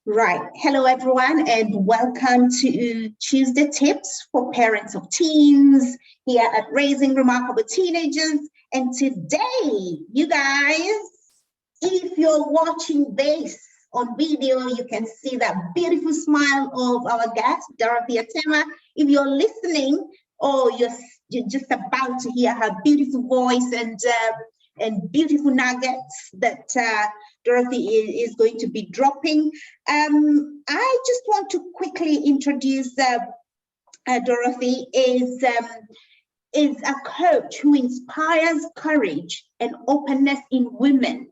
Right. Hello, everyone, and welcome to Tuesday Tips for Parents of Teens here at Raising Remarkable Teenagers. And today, you guys, if you're watching this on video, you can see that beautiful smile of our guest, Dorothy Attema. If you're listening, you're just about to hear her beautiful voice and beautiful nuggets that Dorothy is going to be dropping. I just want to quickly introduce Dorothy is a coach who inspires courage and openness in women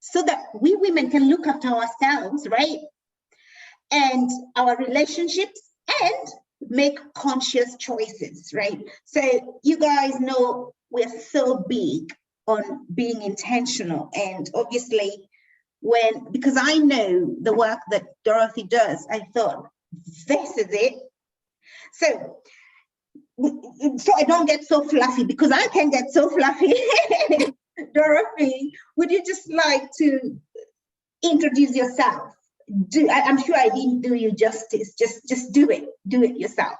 so that we women can look after ourselves, right? And our relationships and make conscious choices, right? So you guys know we're so big on being intentional, and obviously because I know the work that Dorothy does, I thought this is it. So I don't get so fluffy, because I can get so fluffy. Dorothy, would you just like to introduce yourself? I'm sure I didn't do you justice. Just do it yourself.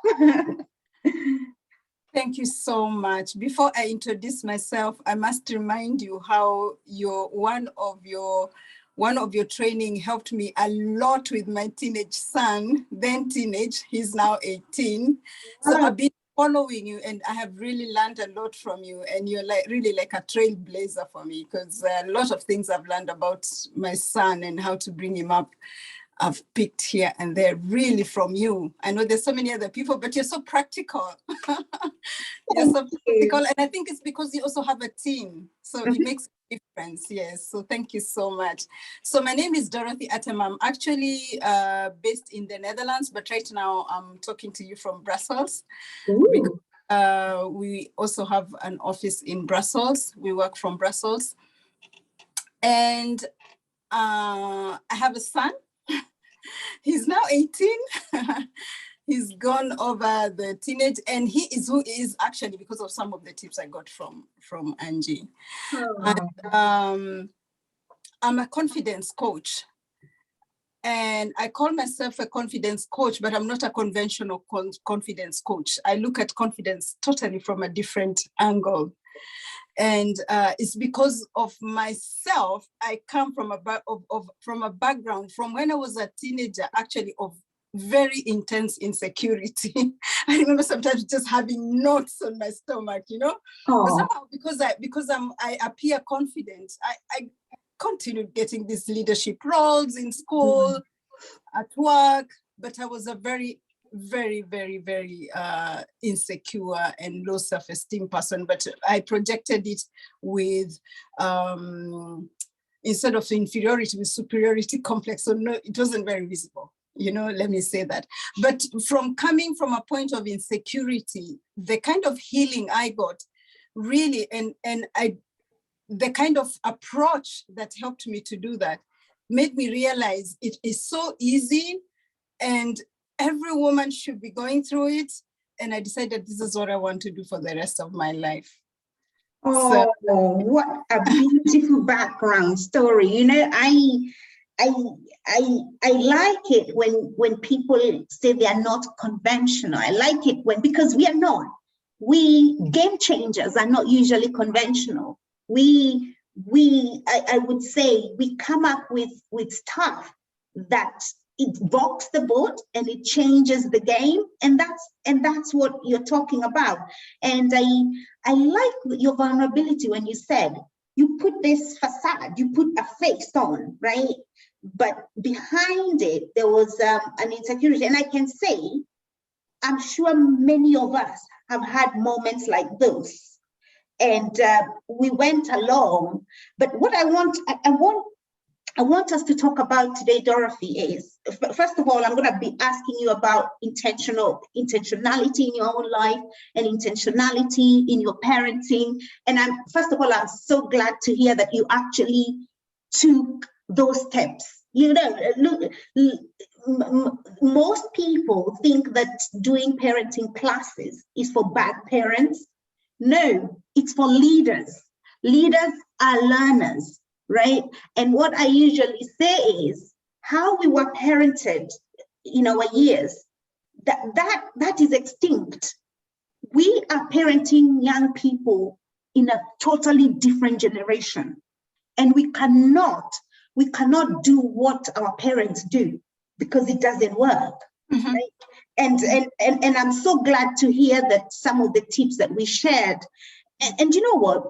Thank you so much. Before I introduce myself, I must remind you how one of your training helped me a lot with my teenage son, then teenage, he's now 18. So I've been following you and I have really learned a lot from you, and you're really like a trailblazer for me, because a lot of things I've learned about my son and how to bring him up, I've picked here and there really from you. I know there's so many other people, but you're so practical. You're so practical. And I think it's because you also have a team. So it makes a difference. Yes. So thank you so much. So my name is Dorothy Attema. I'm actually based in the Netherlands, but right now I'm talking to you from Brussels. Because, we also have an office in Brussels. We work from Brussels. And I have a son. He's now 18. He's gone over the teenage, and he is who is actually because of some of the tips I got from Angie. And, I'm a confidence coach, and I call myself a confidence coach, but I'm not a conventional confidence coach. I look at confidence totally from a different angle. And it's because of myself. I come from a background from when I was a teenager, actually, of very intense insecurity. I remember sometimes just having knots on my stomach, you know. But somehow, because I appear confident, I continued getting these leadership roles in school, at work. But I was a very, very, very, very insecure and low self-esteem person, but I projected it with instead of inferiority, with superiority complex. So no, it wasn't very visible, you know, let me say that. But coming from a point of insecurity, the kind of healing I got really, the kind of approach that helped me to do that made me realize it is so easy, and every woman should be going through it. And I decided this is what I want to do for the rest of my life. Oh, so, what a beautiful background story. You know, I like it when people say they are not conventional. I like it because we are not. We game changers are not usually conventional. I would say we come up with stuff that it rocks the boat and it changes the game, and that's what you're talking about. And I like your vulnerability when you said you put this facade, you put a face on, right? But behind it there was an insecurity, and I can say I'm sure many of us have had moments like those, and we went along. But what I want us to talk about today, Dorothy, is, first of all, I'm going to be asking you about intentionality in your own life and intentionality in your parenting. And first of all, I'm so glad to hear that you actually took those steps. You know, look, most people think that doing parenting classes is for bad parents. No, it's for leaders. Leaders are learners. Right? And what I usually say is, how we were parented in our years, that is extinct. We are parenting young people in a totally different generation, and we cannot do what our parents do because it doesn't work. Mm-hmm. Right? And I'm so glad to hear that some of the tips that we shared. And you know what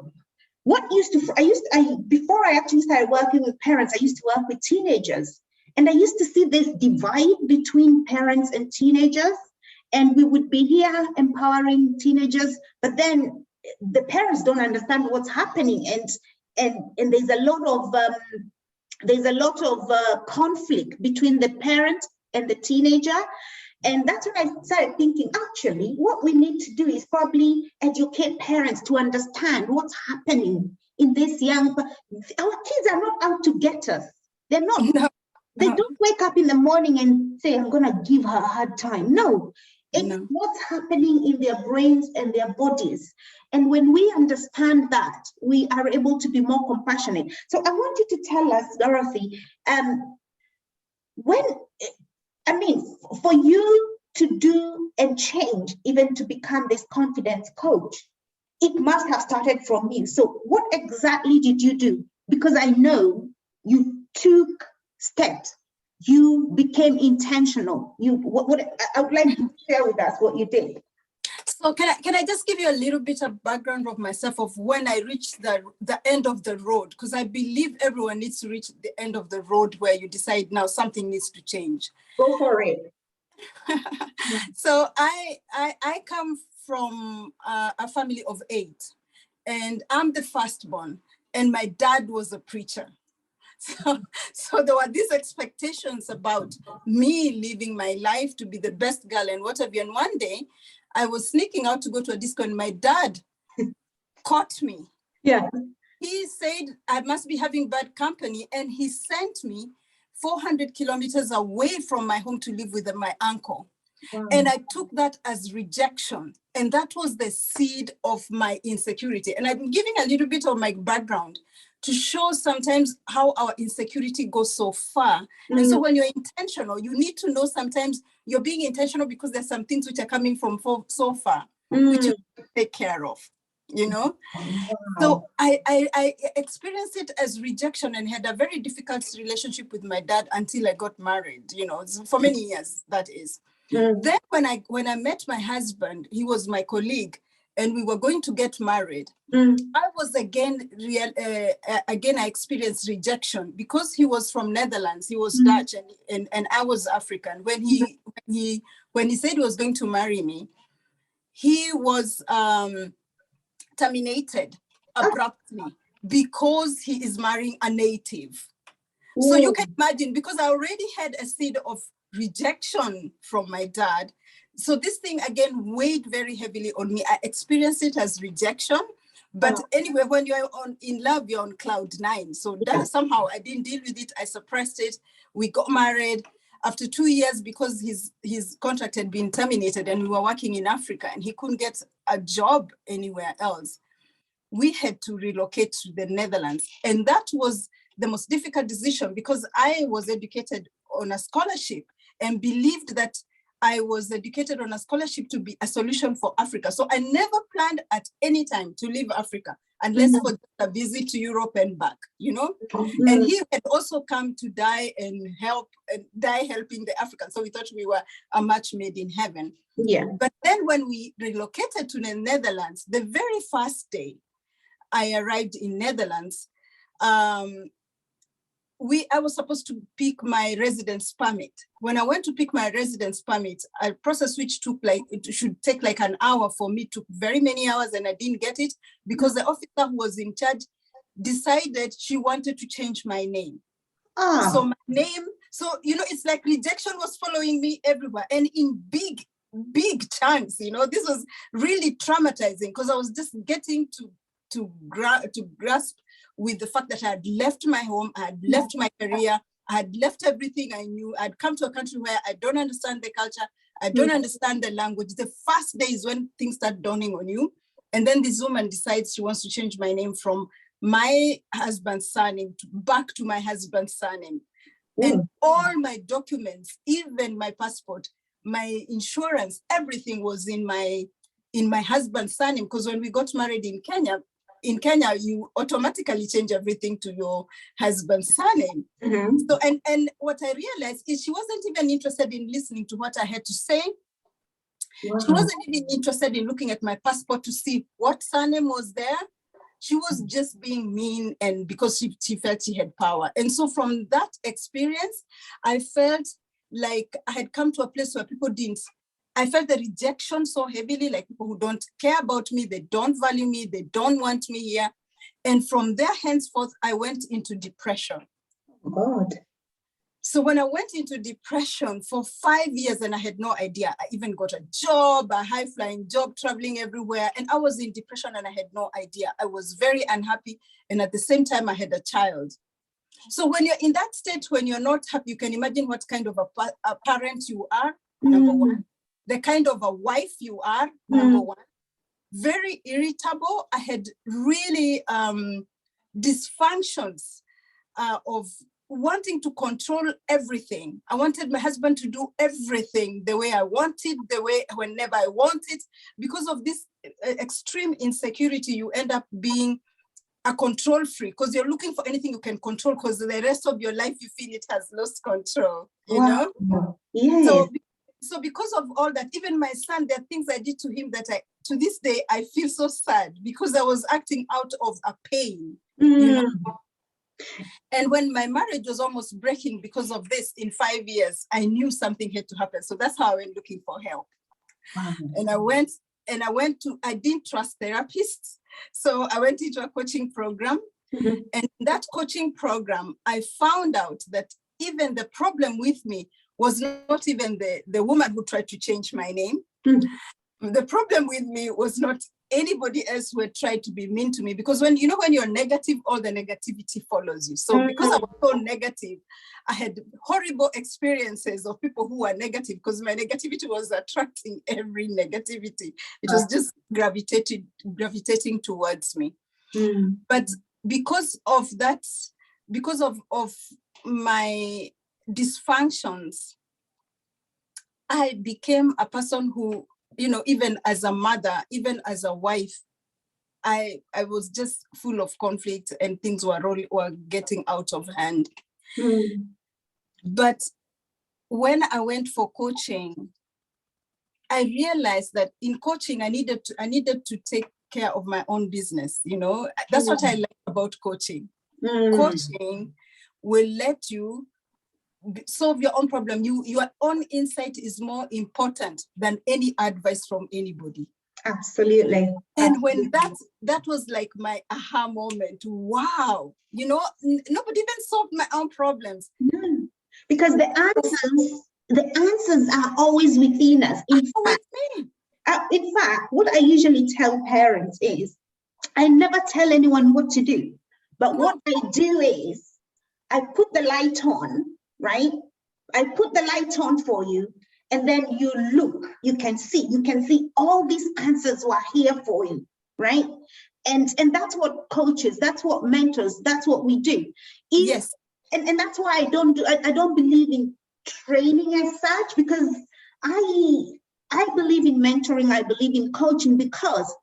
before I actually started working with parents, I used to work with teenagers, and I used to see this divide between parents and teenagers, and we would be here empowering teenagers, but then the parents don't understand what's happening, and there's a lot of conflict between the parent and the teenager. And that's when I started thinking, actually, what we need to do is probably educate parents to understand what's happening in this young. Our kids are not out to get us. They're not. No. They don't wake up in the morning and say, I'm going to give her a hard time. No, it's what's happening in their brains and their bodies. And when we understand that, we are able to be more compassionate. So I want you to tell us, Dorothy, for you to do and change, even to become this confidence coach, it must have started from you. So what exactly did you do? Because I know you took steps. You became intentional. I would like you to share with us what you did. So can I just give you a little bit of background of myself, of when I reached the end of the road? Because I believe everyone needs to reach the end of the road where you decide now something needs to change. Go for it. So I come from a family of 8, and I'm the firstborn, and my dad was a preacher. So there were these expectations about me living my life to be the best girl and what have you. And one day I was sneaking out to go to a disco, and my dad caught me. Yeah. He said I must be having bad company, and he sent me 400 kilometers away from my home to live with my uncle. Wow. And I took that as rejection. And that was the seed of my insecurity. And I'm giving a little bit of my background to show sometimes how our insecurity goes so far. Mm-hmm. And so when you're intentional, you need to know sometimes you're being intentional because there's some things which are coming from so far, which you take care of, you know? Wow. So I experienced it as rejection and had a very difficult relationship with my dad until I got married, you know, for many years, that is. Mm. Then when I met my husband, he was my colleague, and we were going to get married. Mm. I was again I experienced rejection because he was from Netherlands, he was Dutch, and I was African. When he said he was going to marry me, he was terminated abruptly because he is marrying a native. Ooh. So you can imagine, because I already had a seed of rejection from my dad. So this thing again weighed very heavily on me. I experienced it as rejection. But anyway, when you're in love, you're on cloud 9. So that somehow I didn't deal with it. I suppressed it. We got married after 2 years because his contract had been terminated, and we were working in Africa, and he couldn't get a job anywhere else. We had to relocate to the Netherlands. And that was the most difficult decision because I was educated on a scholarship and believed that I was educated on a scholarship to be a solution for Africa. So I never planned at any time to leave Africa unless for a visit to Europe and back, you know? Mm-hmm. And he had also come to die helping the Africans. So we thought we were a match made in heaven. Yeah. But then when we relocated to the Netherlands, the very first day I arrived in Netherlands, I was supposed to pick my residence permit. When I went to pick my residence permit, a process which it should take like an hour for me, took very many hours, and I didn't get it because the officer who was in charge decided she wanted to change my name. So my name, you know, it's like rejection was following me everywhere, and in big chunks, you know. This was really traumatizing because I was just getting to grasp with the fact that I had left my home, I had left my career, I had left everything I knew. I'd come to a country where I don't understand the culture, I don't understand the language. The first day is when things start dawning on you. And then this woman decides she wants to change my name from my husband's surname back to my husband's surname. And all my documents, even my passport, my insurance, everything was in my husband's surname. Because when we got married in Kenya, you automatically change everything to your husband's surname. So, and what I realized is she wasn't even interested in listening to what I had to say. She wasn't even interested in looking at my passport to see what surname was there. She was just being mean, and because she felt she had power. And so from that experience, I felt like I had come to a place where people I felt the rejection so heavily, like people who don't care about me, they don't value me, they don't want me here. And from there henceforth, I went into depression. God. So when I went into depression for 5 years, and I had no idea, I even got a job, a high-flying job, traveling everywhere. And I was in depression and I had no idea. I was very unhappy. And at the same time, I had a child. So when you're in that state, when you're not happy, you can imagine what kind of a parent you are, number one. The kind of a wife you are, number one. Very irritable. I had really dysfunctions of wanting to control everything. I wanted my husband to do everything the way I wanted, whenever I wanted. Because of this extreme insecurity, you end up being a control freak, because you're looking for anything you can control, because the rest of your life you feel it has lost control, you know? Yes. So because of all that, even my son, there are things I did to him that to this day, I feel so sad, because I was acting out of a pain, you know? And when my marriage was almost breaking because of this in 5 years, I knew something had to happen. So that's how I went looking for help. And I didn't trust therapists. So I went into a coaching program. And in that coaching program, I found out that even the problem with me was not even the woman who tried to change my name. The problem with me was not anybody else who had tried to be mean to me, because when you're negative, all the negativity follows you. So because I was so negative, I had horrible experiences of people who were negative, because my negativity was attracting every negativity. It was just gravitating towards me. But because of that, because of my dysfunctions, I became a person who, even as a mother, even as a wife, I was just full of conflict, and things were getting out of hand. But when I went for coaching, I realized that in coaching, I needed to take care of my own business. That's what I like about coaching. Coaching will let you solve your own problem. Your own insight is more important than any advice from anybody. Absolutely. And when that was like my aha moment. Wow, nobody even solved my own problems. Because the answers are always within us. In fact, what I usually tell parents is, I never tell anyone what to do. But what I do is, I put the light on, right? I put the light on for you, and then you look, you can see all these answers were here for you, right? And that's what coaches, that's what mentors, that's what we do. Yes. And that's why I don't believe in training as such, because I believe in mentoring, I believe in coaching, because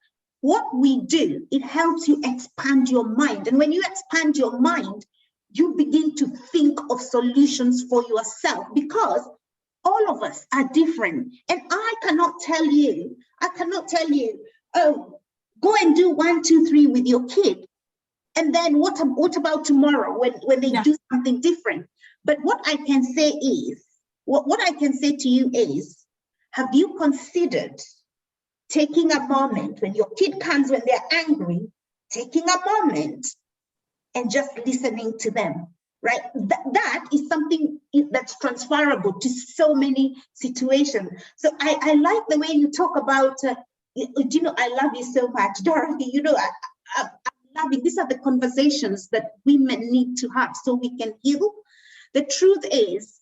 what we do, it helps you expand your mind. And when you expand your mind, you begin to think of solutions for yourself, because all of us are different. And I cannot tell you, oh, go and do 1, 2, 3 with your kid. And then what about tomorrow when they do something different? But what I can say is, what I can say to you is, have you considered taking a moment when your kid comes, when they're angry, taking a moment and just listening to them, right? That is something that's transferable to so many situations. So I like the way you talk about, I love you so much, Dorothy. I'm loving, these are the conversations that women need to have so we can heal. The truth is,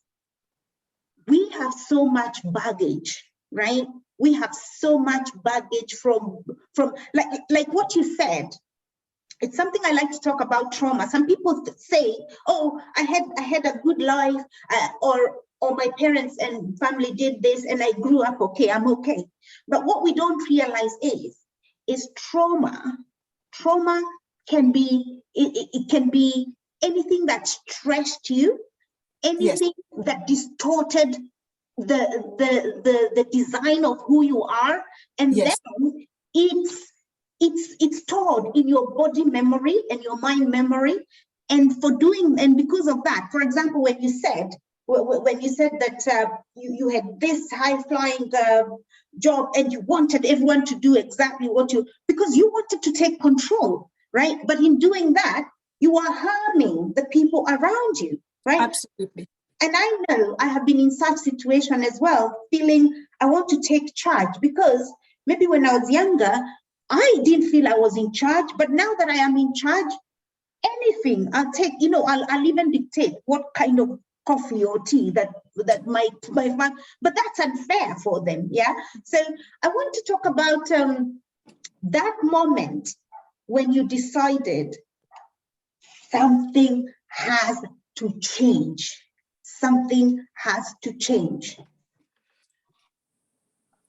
we have so much baggage, right? We have so much baggage from like what you said. It's something I like to talk about, trauma. Some people say, oh, I had a good life, or my parents and family did this and I grew up okay, I'm okay. But what we don't realize is trauma. Trauma can be, it can be anything that stressed you, anything that distorted the design of who you are, and then it's stored in your body memory and your mind memory. And because of that, for example, when you said that you had this high-flying job and you wanted everyone to do exactly because you wanted to take control, right? But in doing that, you are harming the people around you, right? Absolutely. And I know I have been in such situation as well, feeling I want to take charge, because maybe when I was younger, I didn't feel I was in charge, but now that I am in charge, anything I'll take, I'll even dictate what kind of coffee or tea that my family, but that's unfair for them, yeah? So I want to talk about that moment when you decided something has to change. Something has to change.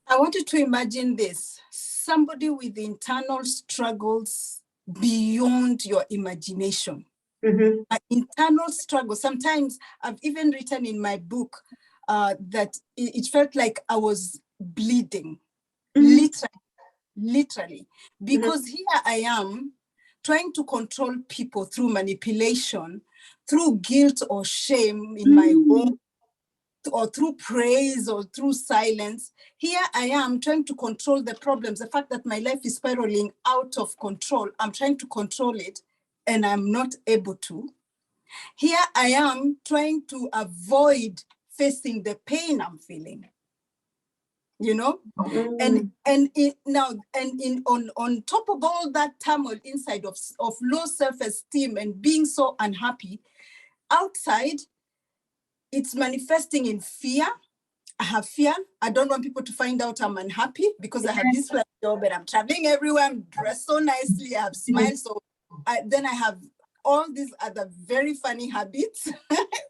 I want you to imagine this. Somebody with internal struggles beyond your imagination. Mm-hmm. An internal struggle. Sometimes I've even written in my book that it felt like I was bleeding, literally, because here I am trying to control people through manipulation, through guilt or shame in my home, or through praise or through silence. Here I am trying to control the problems, the fact that my life is spiraling out of control. I'm trying to control it and I'm not able to. Here I am trying to avoid facing the pain I'm feeling, and on top of all that turmoil inside of low self-esteem and being so unhappy, outside, it's manifesting in fear. I have fear. I don't want people to find out I'm unhappy because I have this flat job and I'm traveling everywhere. I'm dressed so nicely. I have smiles. So then I have all these other very funny habits,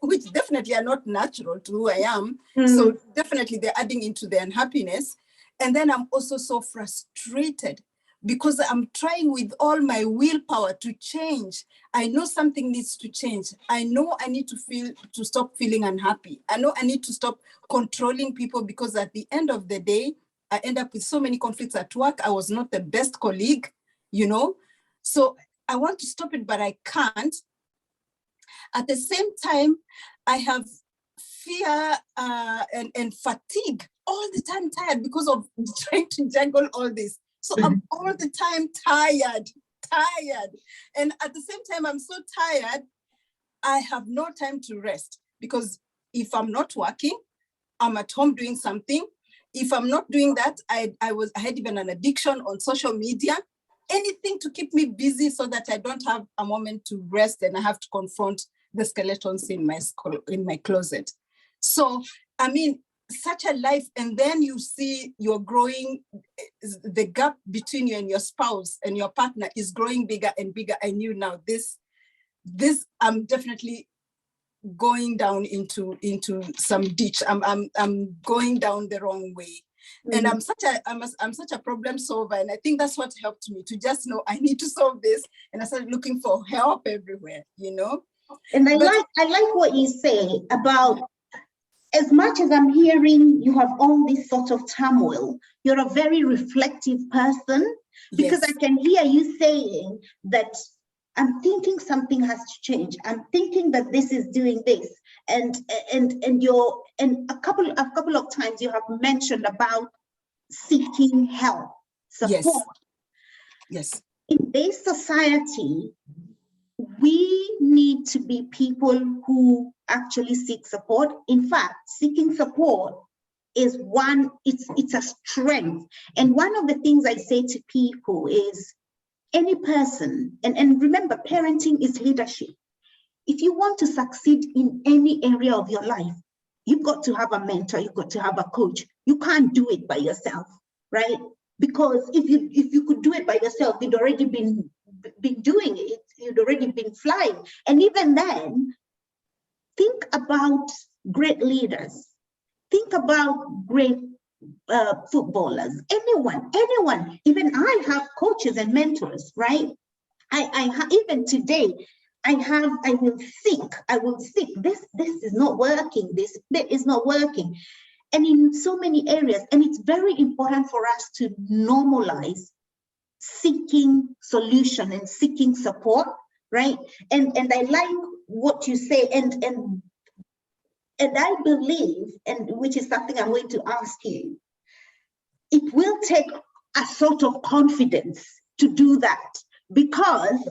which definitely are not natural to who I am. So definitely they're adding into the unhappiness. And then I'm also so frustrated because I'm trying with all my willpower to change. I know something needs to change. I know I need to stop feeling unhappy. I know I need to stop controlling people, because at the end of the day, I end up with so many conflicts at work. I was not the best colleague, So I want to stop it, but I can't. At the same time, I have fear and fatigue, all the time tired because of trying to juggle all this. So I'm all the time tired. And at the same time, I'm so tired, I have no time to rest, because if I'm not working, I'm at home doing something. If I'm not doing that, I had even an addiction on social media, anything to keep me busy so that I don't have a moment to rest and I have to confront the skeletons in my closet. So, I mean, such a life, and then you see you're growing, the gap between you and your spouse and your partner is growing bigger and bigger. I knew now this I'm definitely going down into some ditch. I'm going down the wrong way. And I'm such a problem solver, and I think that's what helped me to just know I need to solve this. And I started looking for help everywhere, And I like what you say about, as much as I'm hearing you have all this sort of turmoil, you're a very reflective person, because I can hear you saying that I'm thinking something has to change. I'm thinking that this is doing this, and a couple of times you have mentioned about seeking help, support. Yes. In this society, we need to be people who actually seek support. In fact, seeking support is it's a strength. And one of the things I say to people is, any person, and remember, parenting is leadership. If you want to succeed in any area of your life, you've got to have a mentor, you've got to have a coach. You can't do it by yourself, right? Because if you could do it by yourself, you'd already been been doing it, you'd already been flying. And even then, think about great leaders. Think about great footballers, anyone. Even I have coaches and mentors, right? Even today, I will think this is not working, this bit is not working. And in so many areas, and it's very important for us to normalize seeking solution and seeking support, right? And I like what you say, and I believe, and which is something I'm going to ask you, it will take a sort of confidence to do that, because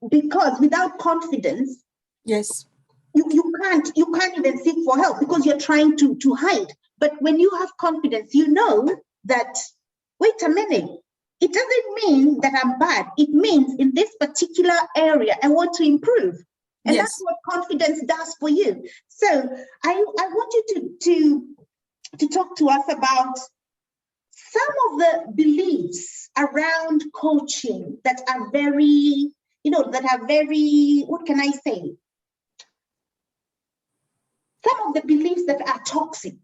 without confidence, yes, you can't even seek for help, because you're trying to hide. But when you have confidence, you know that, wait a minute, it doesn't mean that I'm bad. It means in this particular area, I want to improve. And yes, that's what confidence does for you. So I want you to talk to us about some of the beliefs around coaching that are very, what can I say? Some of the beliefs that are toxic,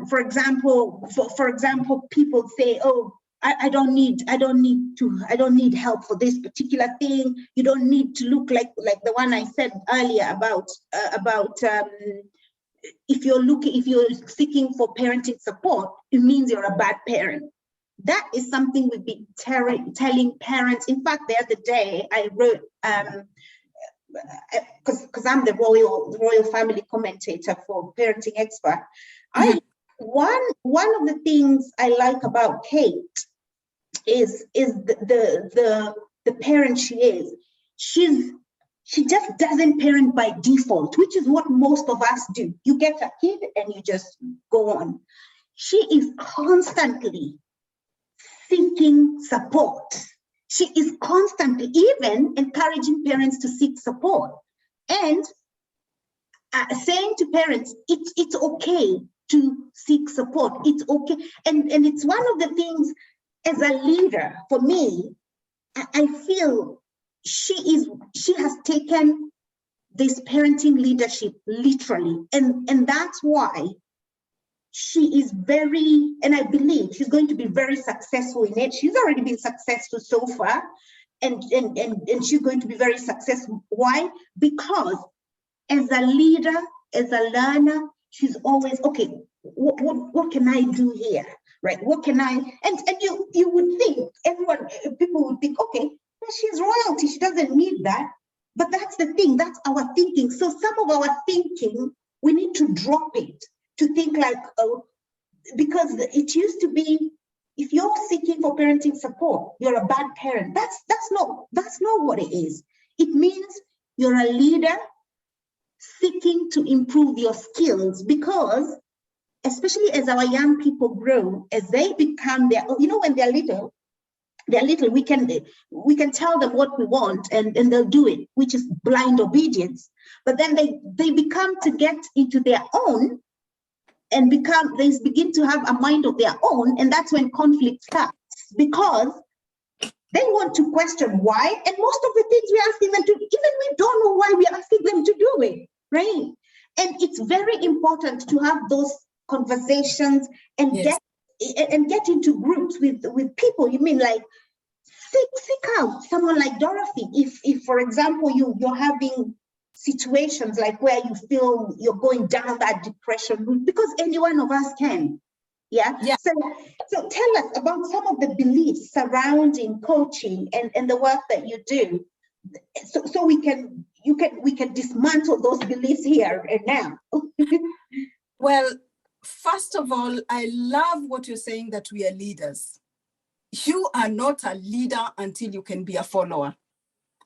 for example, people say, oh, I don't need help for this particular thing. You don't need to look like the one I said earlier about if you're seeking for parenting support, it means you're a bad parent. That is something we've been telling parents. In fact, the other day I wrote, because I'm the royal family commentator for Parenting Expert. One of the things I like about Kate is the parent she is. She just doesn't parent by default, which is what most of us do. You get a kid and you just go on. She is constantly seeking support. She is constantly even encouraging parents to seek support and saying to parents, it's okay to seek support. It's okay. And it's one of the things, as a leader, for me, I feel she has taken this parenting leadership literally. And that's why she is very, and I believe she's going to be very successful in it. She's already been successful so far, and she's going to be very successful. Why? Because as a leader, as a learner, she's always, okay, what can I do here? Right? What can I, and you would think, people would think, okay, well, she's royalty, she doesn't need that. But that's the thing, that's our thinking. So some of our thinking, we need to drop it, to think like, oh, because it used to be, if you're seeking for parenting support, you're a bad parent. That's not what it is. It means you're a leader seeking to improve your skills, because especially as our young people grow, as they become their, when they're little, we can tell them what we want and they'll do it, which is blind obedience. But then they become to get into their own and they begin to have a mind of their own, and that's when conflict starts, because they want to question why, and most of the things we're asking them to, even we don't know why we're asking them to do it, right? And it's very important to have those conversations and yes, get into groups with people. You mean like seek out someone like Dorothy. If for example you're having situations like where you feel you're going down that depression route, because any one of us can. Yeah. So tell us about some of the beliefs surrounding coaching and the work that you do, so we can dismantle those beliefs here and now. Well, first of all, I love what you're saying, that we are leaders. You are not a leader until you can be a follower.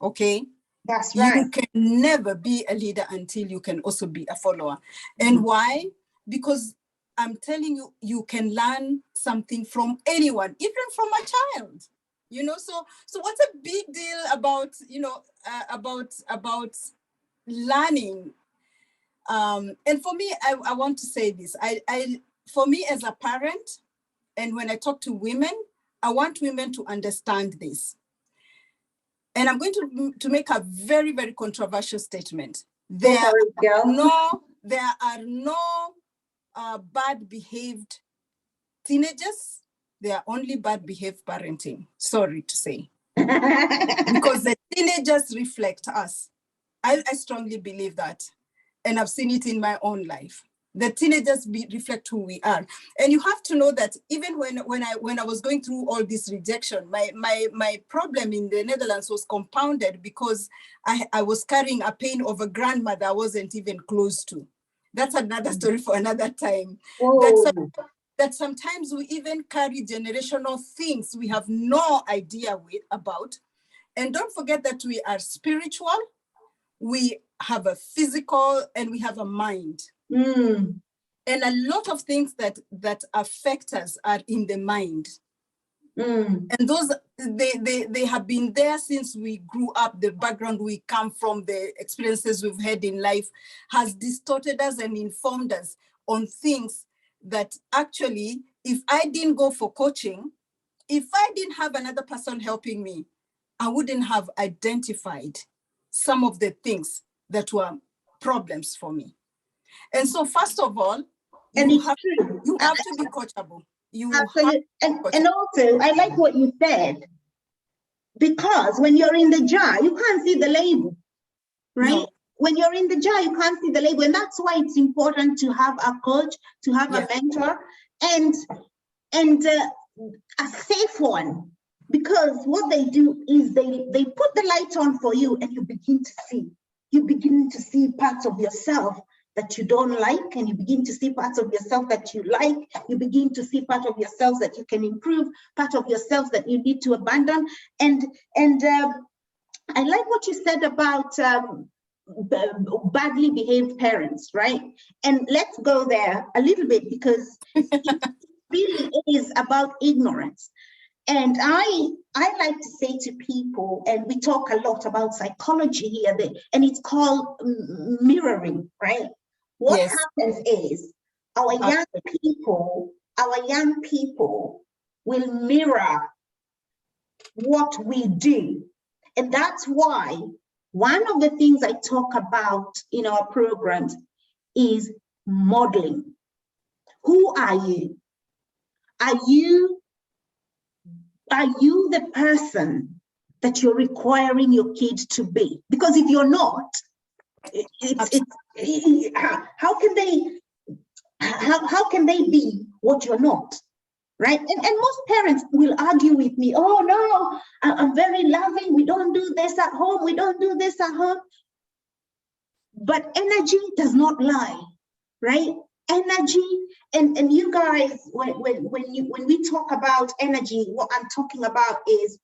Okay? That's right. You can never be a leader until you can also be a follower. And why? Because I'm telling you, you can learn something from anyone, even from a child. So what's a big deal about about learning? And for me, I want to say this. For me as a parent, and when I talk to women, I want women to understand this. And I'm going to make a very, very controversial statement. Go for it, girl. There are no bad behaved teenagers. They are only bad behaved parenting. Sorry to say. Because the teenagers reflect us. I strongly believe that. And I've seen it in my own life. The teenagers reflect who we are. And you have to know that even when I was going through all this rejection, my problem in the Netherlands was compounded because I was carrying a pain of a grandmother I wasn't even close to. That's another story for another time. That sometimes we even carry generational things we have no idea about. And don't forget that we are spiritual, we have a physical, and we have a mind. And a lot of things that affect us are in the mind. And those, they have been there since we grew up. The background we come from, the experiences we've had in life has distorted us and informed us on things that actually, if I didn't go for coaching, if I didn't have another person helping me, I wouldn't have identified some of the things that were problems for me. And so first of all, you have to be coachable. And also, I like what you said, because when you're in the jar, you can't see the label, right? No. When you're in the jar, you can't see the label. And that's why it's important to have a coach, to have a mentor, and a safe one. Because what they do is they put the light on for you, and you begin to see. You begin to see parts of yourself that you don't like, and you begin to see parts of yourself that you like. You begin to see part of yourself that you can improve, part of yourself that you need to abandon. And I like what you said about badly behaved parents, right? And let's go there a little bit, because it really is about ignorance. And I like to say to people, and we talk a lot about psychology here, and it's called mirroring, right? What happens is our young people will mirror what we do. And that's why one of the things I talk about in our programs is modeling. Who are you? Are you the person that you're requiring your kid to be? Because if you're not, how can they be what you're not, right? And most parents will argue with me, oh no, I'm very loving, we don't do this at home, we don't do this at home. But energy does not lie, right? Energy, and you guys, when we talk about energy, what I'm talking about is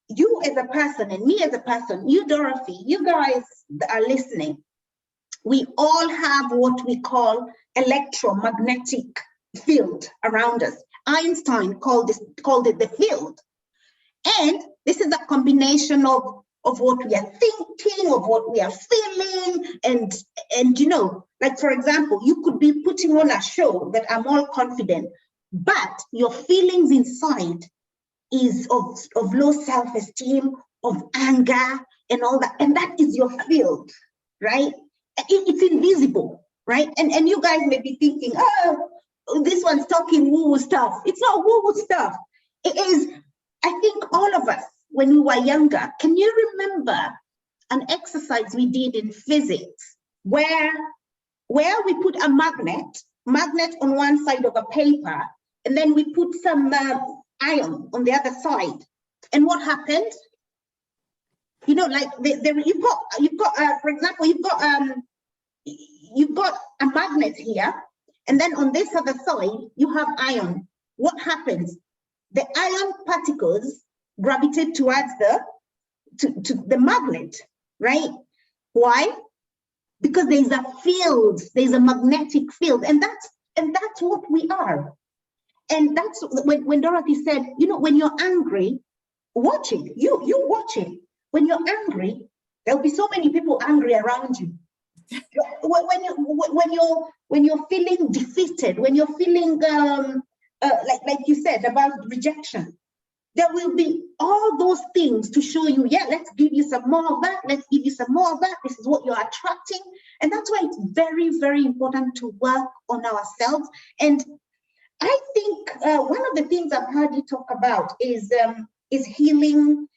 you as a person and me as a person, you, Dorothy, you guys that are listening, we all have what we call electromagnetic field around us. Einstein called it the field. And this is a combination of what we are thinking, of what we are feeling, and you know, like for example, you could be putting on a show that I'm all confident, but your feelings inside is of low self-esteem, of anger, and all that, and that is your field, right? It's invisible, right? And you guys may be thinking, oh, this one's talking woo-woo stuff. It's not woo-woo stuff. It is, I think all of us, when we were younger, can you remember an exercise we did in physics where we put a magnet on one side of a paper, and then we put some iron on the other side, and what happened? You know, like you've got for example, you've got a magnet here, and then on this other side you have iron. What happens? The iron particles gravitate towards the magnet, right? Why? Because there's a field, there's a magnetic field, and that's what we are. And that's when Dorothy said, you know, when you're angry, watch it. You watch it. When you're angry, there'll be so many people angry around you. When you're feeling defeated, when you're feeling like you said about rejection, there will be all those things to show you, yeah, let's give you some more of that, let's give you some more of that, this is what you're attracting. And that's why it's very, very important to work on ourselves. And I think one of the things I've heard you talk about is healing,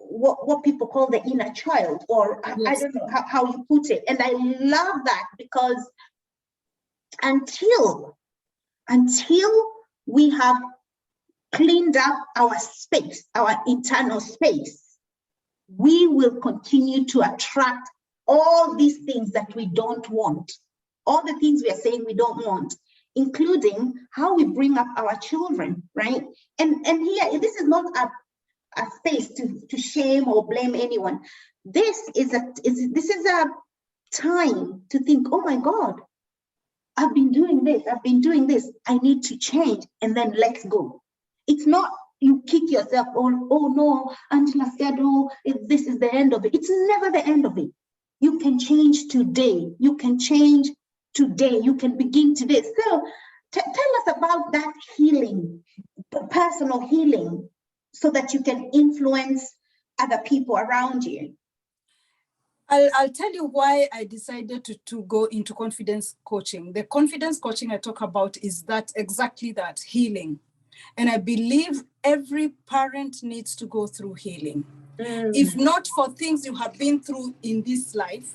what people call the inner child, or yes. I don't know how you put it. And I love that, because until we have cleaned up our space, our internal space, we will continue to attract all these things that we don't want, all the things we are saying we don't want, including how we bring up our children, right? And here, this is not a space to shame or blame anyone. This is a time to think, oh my God, I've been doing this, I need to change, and then let's go. It's not you kick yourself, oh no, Angela said, oh, this is the end of it. It's never the end of it. You can change today. You can change today. You can begin today. So tell us about that healing, personal healing, so that you can influence other people around you. I'll tell you why I decided to go into confidence coaching. The confidence coaching I talk about is that exactly that, healing. And I believe every parent needs to go through healing. If not for things you have been through in this life,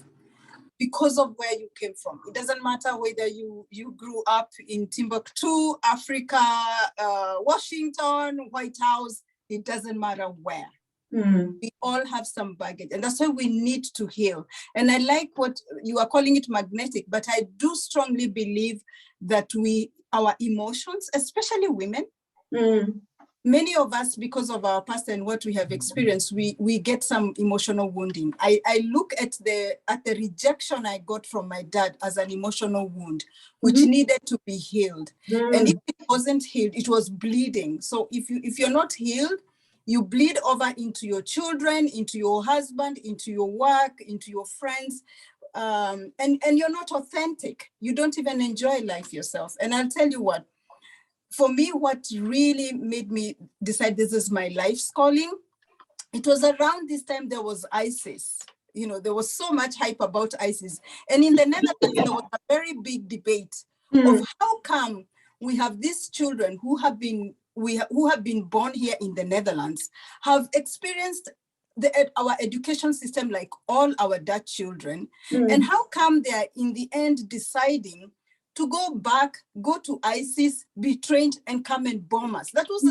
because of where you came from. It doesn't matter whether you grew up in Timbuktu, Africa, Washington, White House, it doesn't matter where. We all have some baggage, and that's why we need to heal. And I like what you are calling it magnetic, but I do strongly believe that our emotions, especially women, many of us, because of our past and what we have experienced, we get some emotional wounding. I look at the rejection I got from my dad as an emotional wound, which needed to be healed. And if it wasn't healed, it was bleeding. So if you're not healed, you bleed over into your children, into your husband, into your work, into your friends, and you're not authentic. You don't even enjoy life yourself. And I'll tell you what, for me, what really made me decide this is my life's calling, it was around this time there was ISIS. You know, there was so much hype about ISIS. And in the Netherlands, there was a very big debate of how come we have these children who have been born here in the Netherlands, have experienced our education system like all our Dutch children, and how come they are in the end deciding to go back, go to ISIS, be trained, and come and bomb us. That was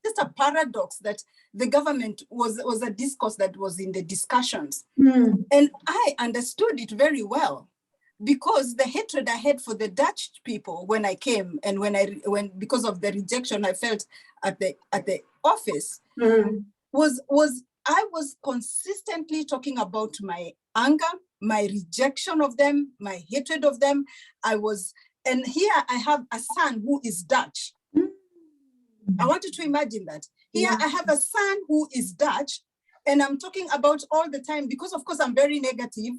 just a paradox that the government was a discourse that was in the discussions. And I understood it very well, because the hatred I had for the Dutch people when I came, and when because of the rejection I felt at the office, I was consistently talking about my anger, my rejection of them, my hatred of them. And here I have a son who is Dutch. I want you to imagine that. Here I have a son who is Dutch, and I'm talking about all the time, because of course I'm very negative.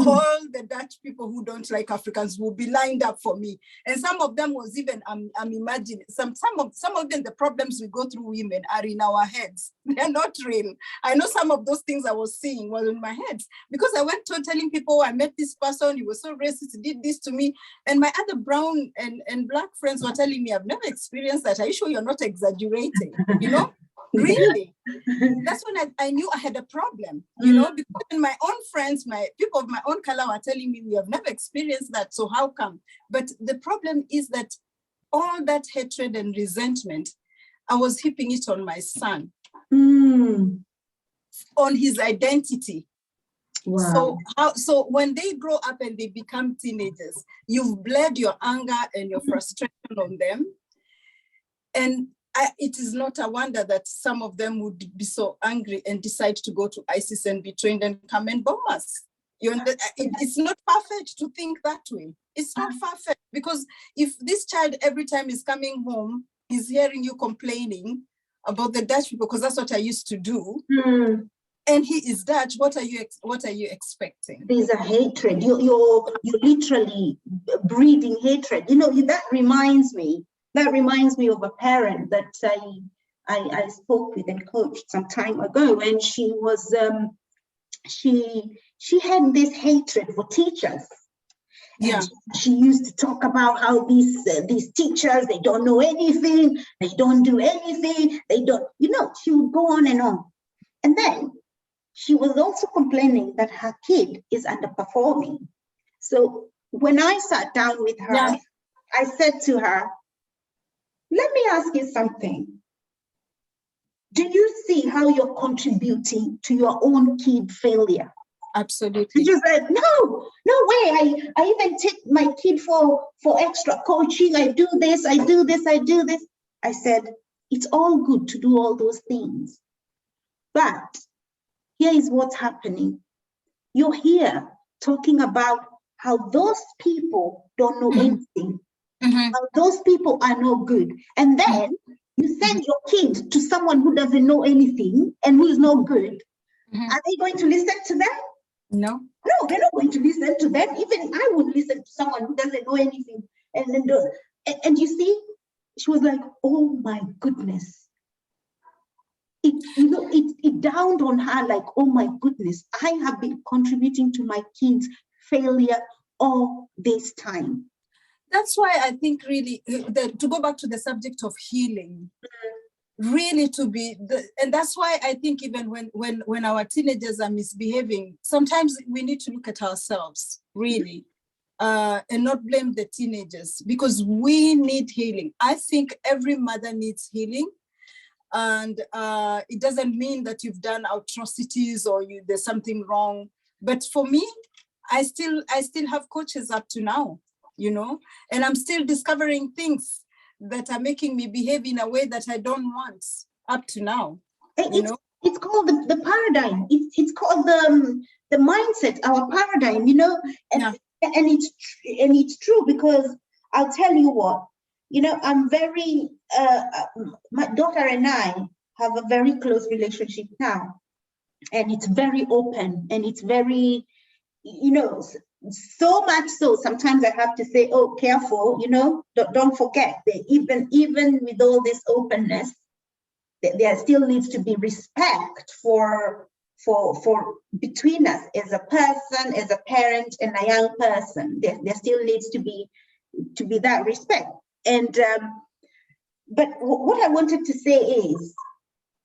All the Dutch people who don't like Africans will be lined up for me. And some of them was even, I'm imagining, some of them, the problems we go through women are in our heads. They're not real. I know some of those things I was seeing were in my head, because I went to telling people, I met this person, he was so racist, he did this to me. And my other brown and black friends were telling me, I've never experienced that. Are you sure you're not exaggerating? You know? Really? That's when I knew I had a problem, you know, because my own friends, people of my own color were telling me, we have never experienced that, so how come? But the problem is that all that hatred and resentment, I was heaping it on my son, on his identity. Wow. So when they grow up and they become teenagers, you've bled your anger and your frustration on them. And it is not a wonder that some of them would be so angry and decide to go to ISIS and be trained and come and bomb us. It's not far-fetched to think that way. It's not far-fetched, because if this child every time is coming home, he's hearing you complaining about the Dutch people, because that's what I used to do, and he is Dutch, what are you expecting? There's a hatred. You're literally breeding hatred. You know, that reminds me of a parent that I spoke with and coached some time ago, and she was she had this hatred for teachers. Yeah. And she used to talk about how these teachers, they don't know anything, they don't do anything, they don't, you know, she would go on and on. And then she was also complaining that her kid is underperforming. So when I sat down with her, Yeah. I said to her, let me ask you something. Do you see how you're contributing to your own kid failure? Absolutely. And she's like, no way. I even take my kid for extra coaching. I do this, I do this, I do this. I said, it's all good to do all those things. But here is what's happening. You're here talking about how those people don't know anything, how those people are no good. And then you send your kid to someone who doesn't know anything and who is no good. Are they going to listen to them? No. No, they're not going to listen to them. Even I would listen to someone who doesn't know anything. And you see, she was like, oh my goodness. It dawned on her like, oh my goodness, I have been contributing to my kids' failure all this time. That's why I think really, to go back to the subject of healing, really and that's why I think even when our teenagers are misbehaving, sometimes we need to look at ourselves, really, and not blame the teenagers, because we need healing. I think every mother needs healing. And it doesn't mean that you've done atrocities or there's something wrong. But for me, I still have coaches up to now, you know, and I'm still discovering things that are making me behave in a way that I don't want up to now. It's called the paradigm. It's called the mindset, our paradigm, you know, and it's true, because I'll tell you what, you know, I'm very, my daughter and I have a very close relationship now, and it's very open, and it's very, you know, so much so sometimes I have to say, oh, careful, you know, don't forget that even with all this openness, there still needs to be respect for between us as a person, as a parent and a young person. There still needs to be that respect. And but what I wanted to say is,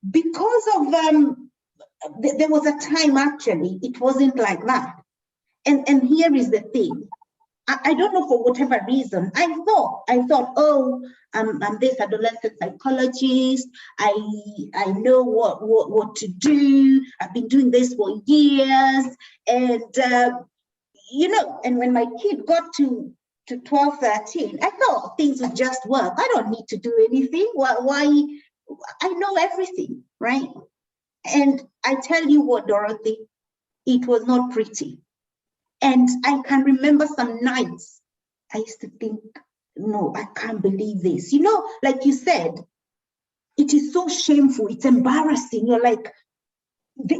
because of there was a time actually it wasn't like that. And here is the thing. I don't know, for whatever reason, I thought, oh, I'm this adolescent psychologist. I know what to do. I've been doing this for years. And, you know, and when my kid got to 12, 13, I thought things would just work. I don't need to do anything. Why? I know everything, right? And I tell you what, Dorothy, it was not pretty. And I can remember some nights I used to think, no, I can't believe this. You know, like you said, it is so shameful. It's embarrassing. You're like,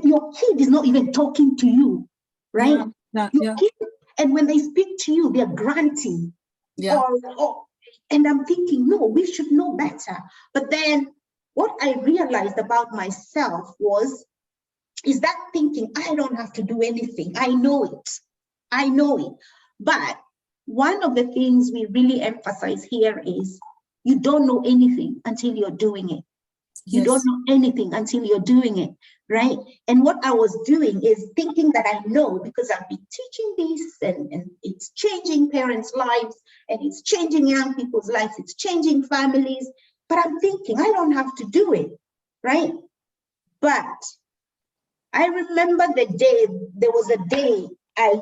your kid is not even talking to you, right? Your kid, and when they speak to you, they're grunting. Yeah. And I'm thinking, no, we should know better. But then what I realized about myself is that thinking, I don't have to do anything. I know it. But one of the things we really emphasize here is you don't know anything until you're doing it. Yes. You don't know anything until you're doing it, right? And what I was doing is thinking that I know, because I've been teaching this, and it's changing parents' lives, and it's changing young people's lives, it's changing families. But I'm thinking I don't have to do it, right? But I remember the day, there was a day I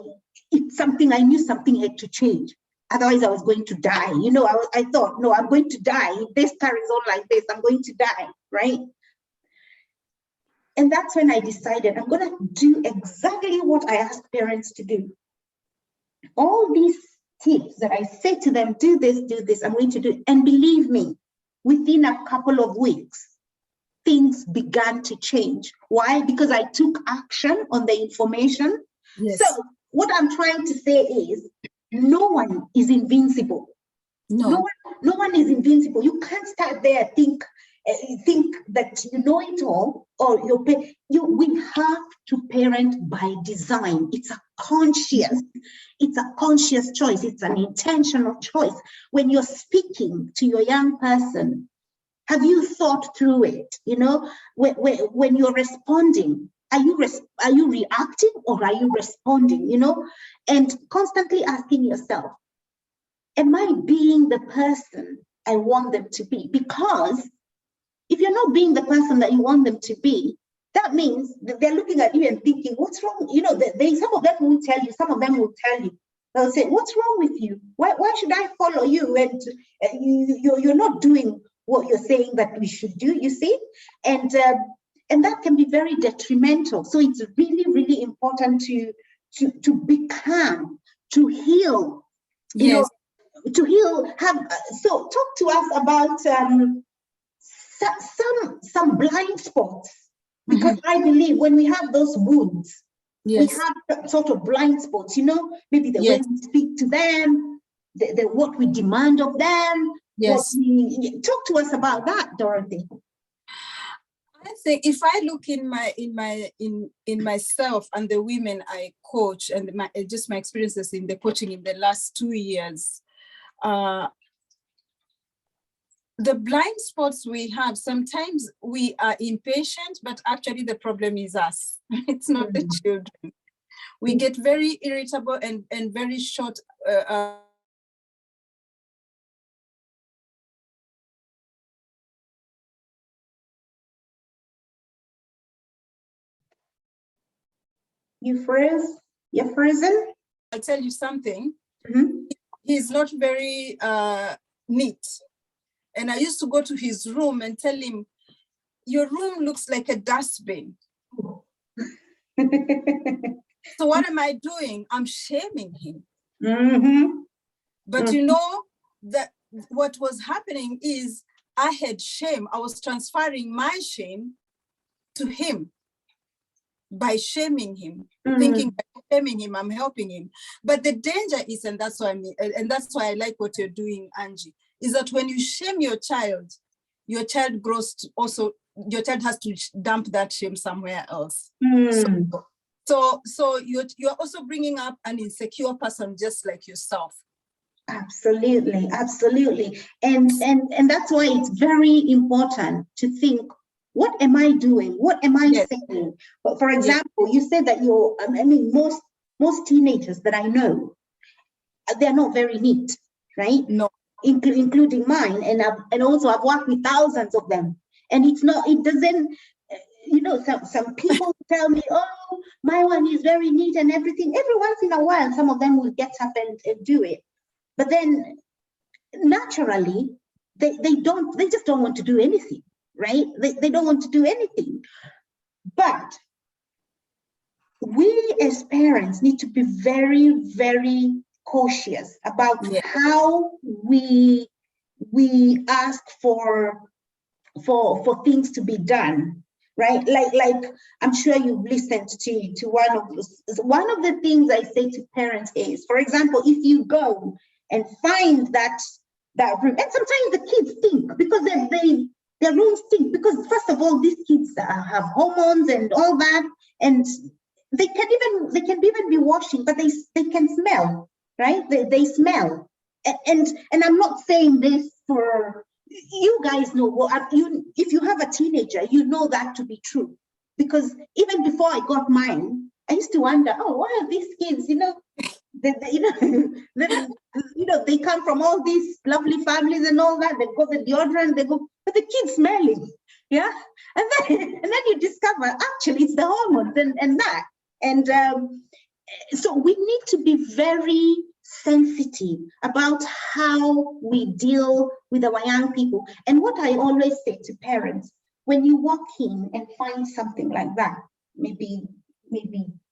knew something had to change. Otherwise, I was going to die. You know, I thought, no, I'm going to die. If this carries on like this, I'm going to die, right? And that's when I decided I'm going to do exactly what I ask parents to do. All these tips that I say to them, do this, I'm going to do it. And believe me, within a couple of weeks, things began to change. Why? Because I took action on the information. Yes. So what I'm trying to say is, no one is invincible. No one is invincible. You can't start there and think think that you know it all, or we have to parent by design. It's a conscious choice. It's an intentional choice. When you're speaking to your young person, have you thought through it? You know, when you're responding, are you reacting or are you responding? You know, and constantly asking yourself, am I being the person I want them to be? Because if you're not being the person that you want them to be, that means that they're looking at you and thinking, what's wrong? You know, some of them will tell you, some of them will tell you, they'll say, what's wrong with you? Why should I follow you? And you're not doing what you're saying that we should do, you see? And that can be very detrimental. So it's really, really important to be calm, to heal, you know, to heal. So talk to us about some blind spots, because I believe when we have those wounds, we have sort of blind spots, you know, maybe the way we speak to them, what we demand of them. Talk to us about that, Dorothy. I think if I look in myself and the women I coach, and just my experiences in the coaching in the last 2 years, the blind spots we have, sometimes we are impatient, but actually the problem is us. It's not the children. We get very irritable and very short. You froze? You're frozen? I'll tell you something. Mm-hmm. He's not very neat. And I used to go to his room and tell him, your room looks like a dustbin. So what am I doing? I'm shaming him. Mm-hmm. But you know, that what was happening is I had shame. I was transferring my shame to him by shaming him, thinking by shaming him, I'm helping him. But the danger is, and that's why I like what you're doing, Angie, is that when you shame your child grows to also, your child has to dump that shame somewhere else. So you're also bringing up an insecure person just like yourself. Absolutely. And that's why it's very important to think, what am I doing? What am I saying? But for example, you said that most teenagers that I know, they're not very neat, right? No. Including mine. And also I've worked with thousands of them. And it doesn't, you know, some people tell me, oh, my one is very neat and everything. Every once in a while, some of them will get up and do it. But then naturally, they just don't want to do anything, right? They don't want to do anything. But we as parents need to be very, very cautious about how we ask for things to be done, right? Like I'm sure you've listened to one of the things I say to parents is, for example, if you go and find that room, and sometimes the kids think, because their rooms stink, because first of all, these kids have hormones and all that, and they can even be washing, but they can smell, right? They smell, and I'm not saying this for you guys know. If you have a teenager, you know that to be true, because even before I got mine, I used to wonder, oh, why are these kids, you know, they come from all these lovely families and all that. They've got the deodorant, but the kids smelling, yeah. And then you discover actually it's the hormones and that. And so we need to be very sensitive about how we deal with our young people. And what I always say to parents, when you walk in and find something like that, maybe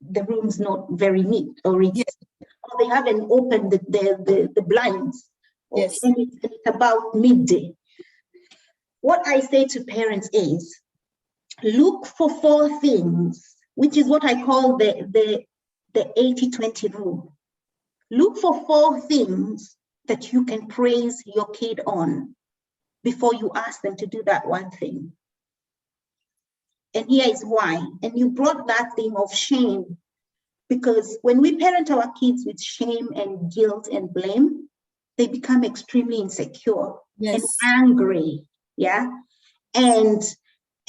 the room's not very neat, or they haven't opened the blinds, and it's about midday. What I say to parents is, look for 4 things, which is what I call the 80-20 rule. Look for 4 things that you can praise your kid on, before you ask them to do that one thing. And here is why. And you brought that thing of shame, because when we parent our kids with shame and guilt and blame, they become extremely insecure and angry. Yeah. And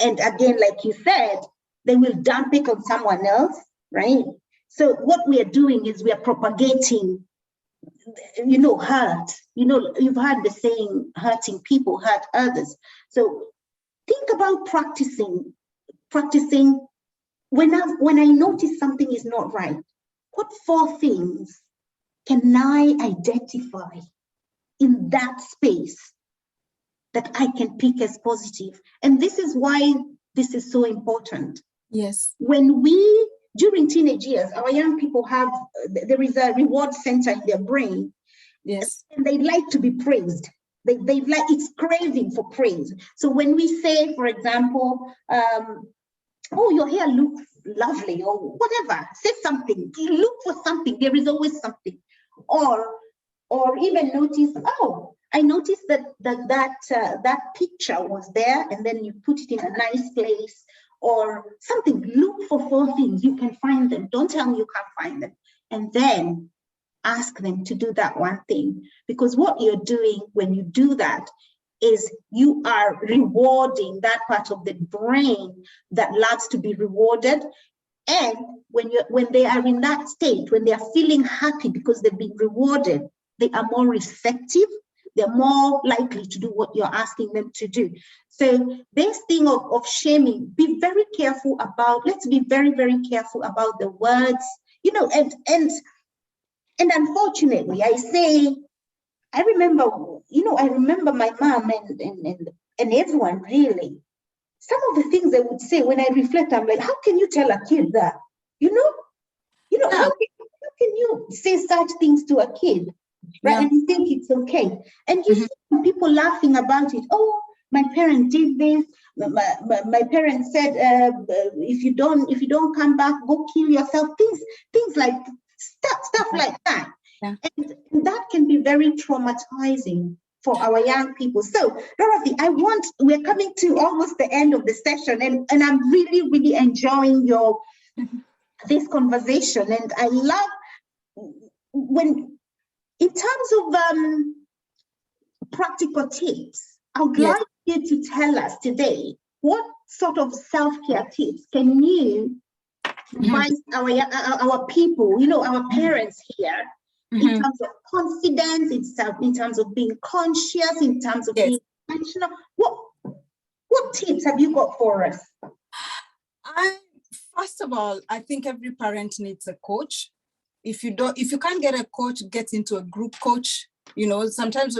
again, like you said, they will dump it on someone else, right? So what we are doing is we are propagating, hurt. You've heard the saying, hurting people hurt others. So think about practicing when I notice something is not right, what 4 things can I identify in that space that I can pick as positive? And this is why this is so important. Yes. During teenage years, our young people there is a reward center in their brain. Yes. And they like to be praised. They like, it's craving for praise. So when we say, for example, oh, your hair looks lovely, or whatever, say something, look for something, there is always something. Or even notice, oh, I noticed that picture was there, and then you put it in a nice place, or something. Look for 4 things, you can find them. Don't tell me you can't find them. And then ask them to do that one thing, because what you're doing when you do that is you are rewarding that part of the brain that loves to be rewarded. And when they are in that state, when they are feeling happy because they've been rewarded, they are more receptive. They're more likely to do what you're asking them to do. So this thing of shaming, be very careful about. Let's be very, very careful about the words, and unfortunately, I remember my mom and everyone really. Some of the things they would say, when I reflect, I'm like, how can you tell a kid that? How can you say such things to a kid, right? Yeah. And you think it's okay. And you see people laughing about it. Oh, my parent did this. My parents said, if you don't come back, go kill yourself. Things like stuff like that. Yeah. And that can be very traumatizing for our young people. So, Dorothy, we're coming to almost the end of the session, and I'm really, really enjoying this conversation. And I love in terms of practical tips, I would like you to tell us today, what sort of self-care tips can you advise our people, our parents here, in terms of confidence, in terms of being conscious, in terms of being intentional? What tips have you got for us? First of all, I think every parent needs a coach. If you can't get a coach, get into a group coach. Sometimes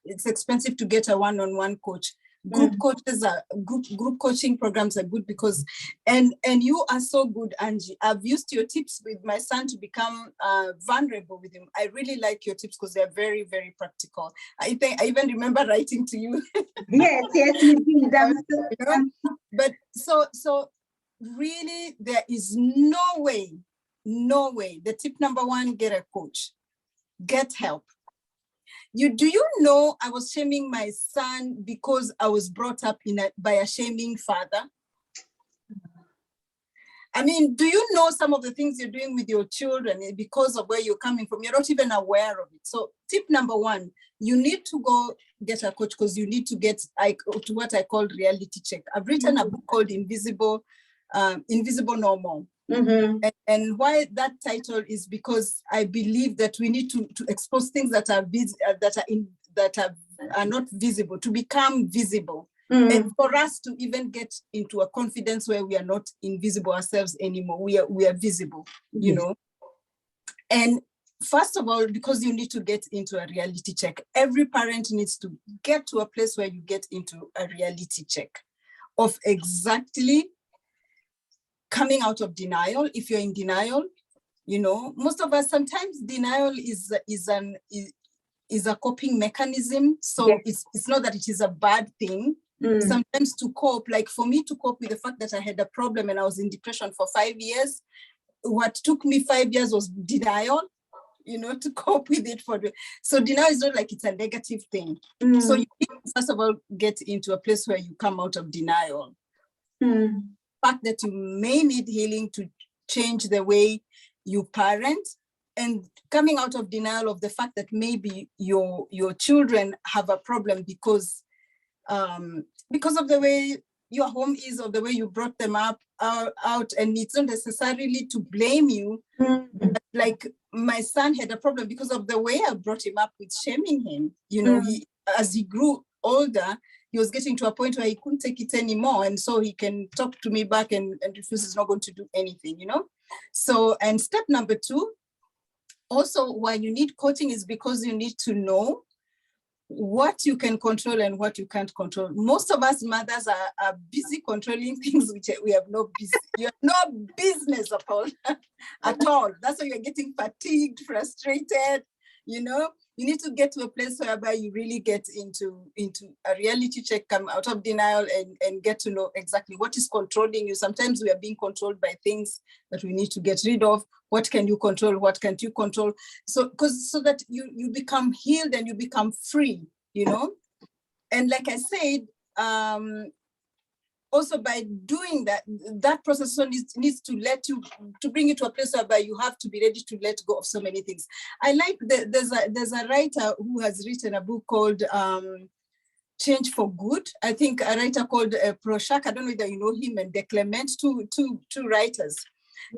it's expensive to get a one-on-one coach. Group coaches group coaching programs are good because, and you are so good, Angie. I've used your tips with my son to become vulnerable with him. I really like your tips because they're very, very practical. I even remember writing to you. Yes, you did. But so really, there is no way. The tip number 1: get a coach, get help. Do you know I was shaming my son because I was brought up by a shaming father? I mean, do you know some of the things you're doing with your children because of where you're coming from? You're not even aware of it. So tip number 1, you need to go get a coach, because you need to get to what I call reality check. I've written a book called Invisible Normal. And why that title is because I believe that we need to expose things that are not visible to become visible, and for us to even get into a confidence where we are not invisible ourselves anymore. We are visible, And first of all, because you need to get into a reality check, every parent needs to get to a place where you get into a reality check of exactly coming out of denial. If you're in denial, most of us, sometimes denial is a coping mechanism. So it's not that it is a bad thing. Sometimes to cope, like for me to cope with the fact that I had a problem and I was in depression for 5 years, what took me 5 years was denial. to cope with it. So denial is not like it's a negative thing. So you need to, first of all, get into a place where you come out of denial. The fact that you may need healing to change the way you parent, and coming out of denial of the fact that maybe your children have a problem because of the way your home is or the way you brought them up out, and it's not necessarily to blame you. Like my son had a problem because of the way I brought him up with shaming him. As he grew older, he was getting to a point where he couldn't take it anymore, and so he can talk to me back and refuses not going to do anything. So, and step number 2, also why you need coaching is because you need to know what you can control and what you can't control. Most of us mothers are busy controlling things which we have you have no business upon at all. That's why you're getting fatigued, frustrated. You need to get to a place whereby you really get into a reality check, come out of denial, and get to know exactly what is controlling you. Sometimes we are being controlled by things that we need to get rid of. What can you control? What can't you control? So that you become healed and you become free, And like I said, also by doing that process needs to bring you to a place whereby you have to be ready to let go of so many things. I like there's a writer who has written a book called Change for Good. I think a writer called Proshak, I don't know whether you know him, and De Clement, two writers.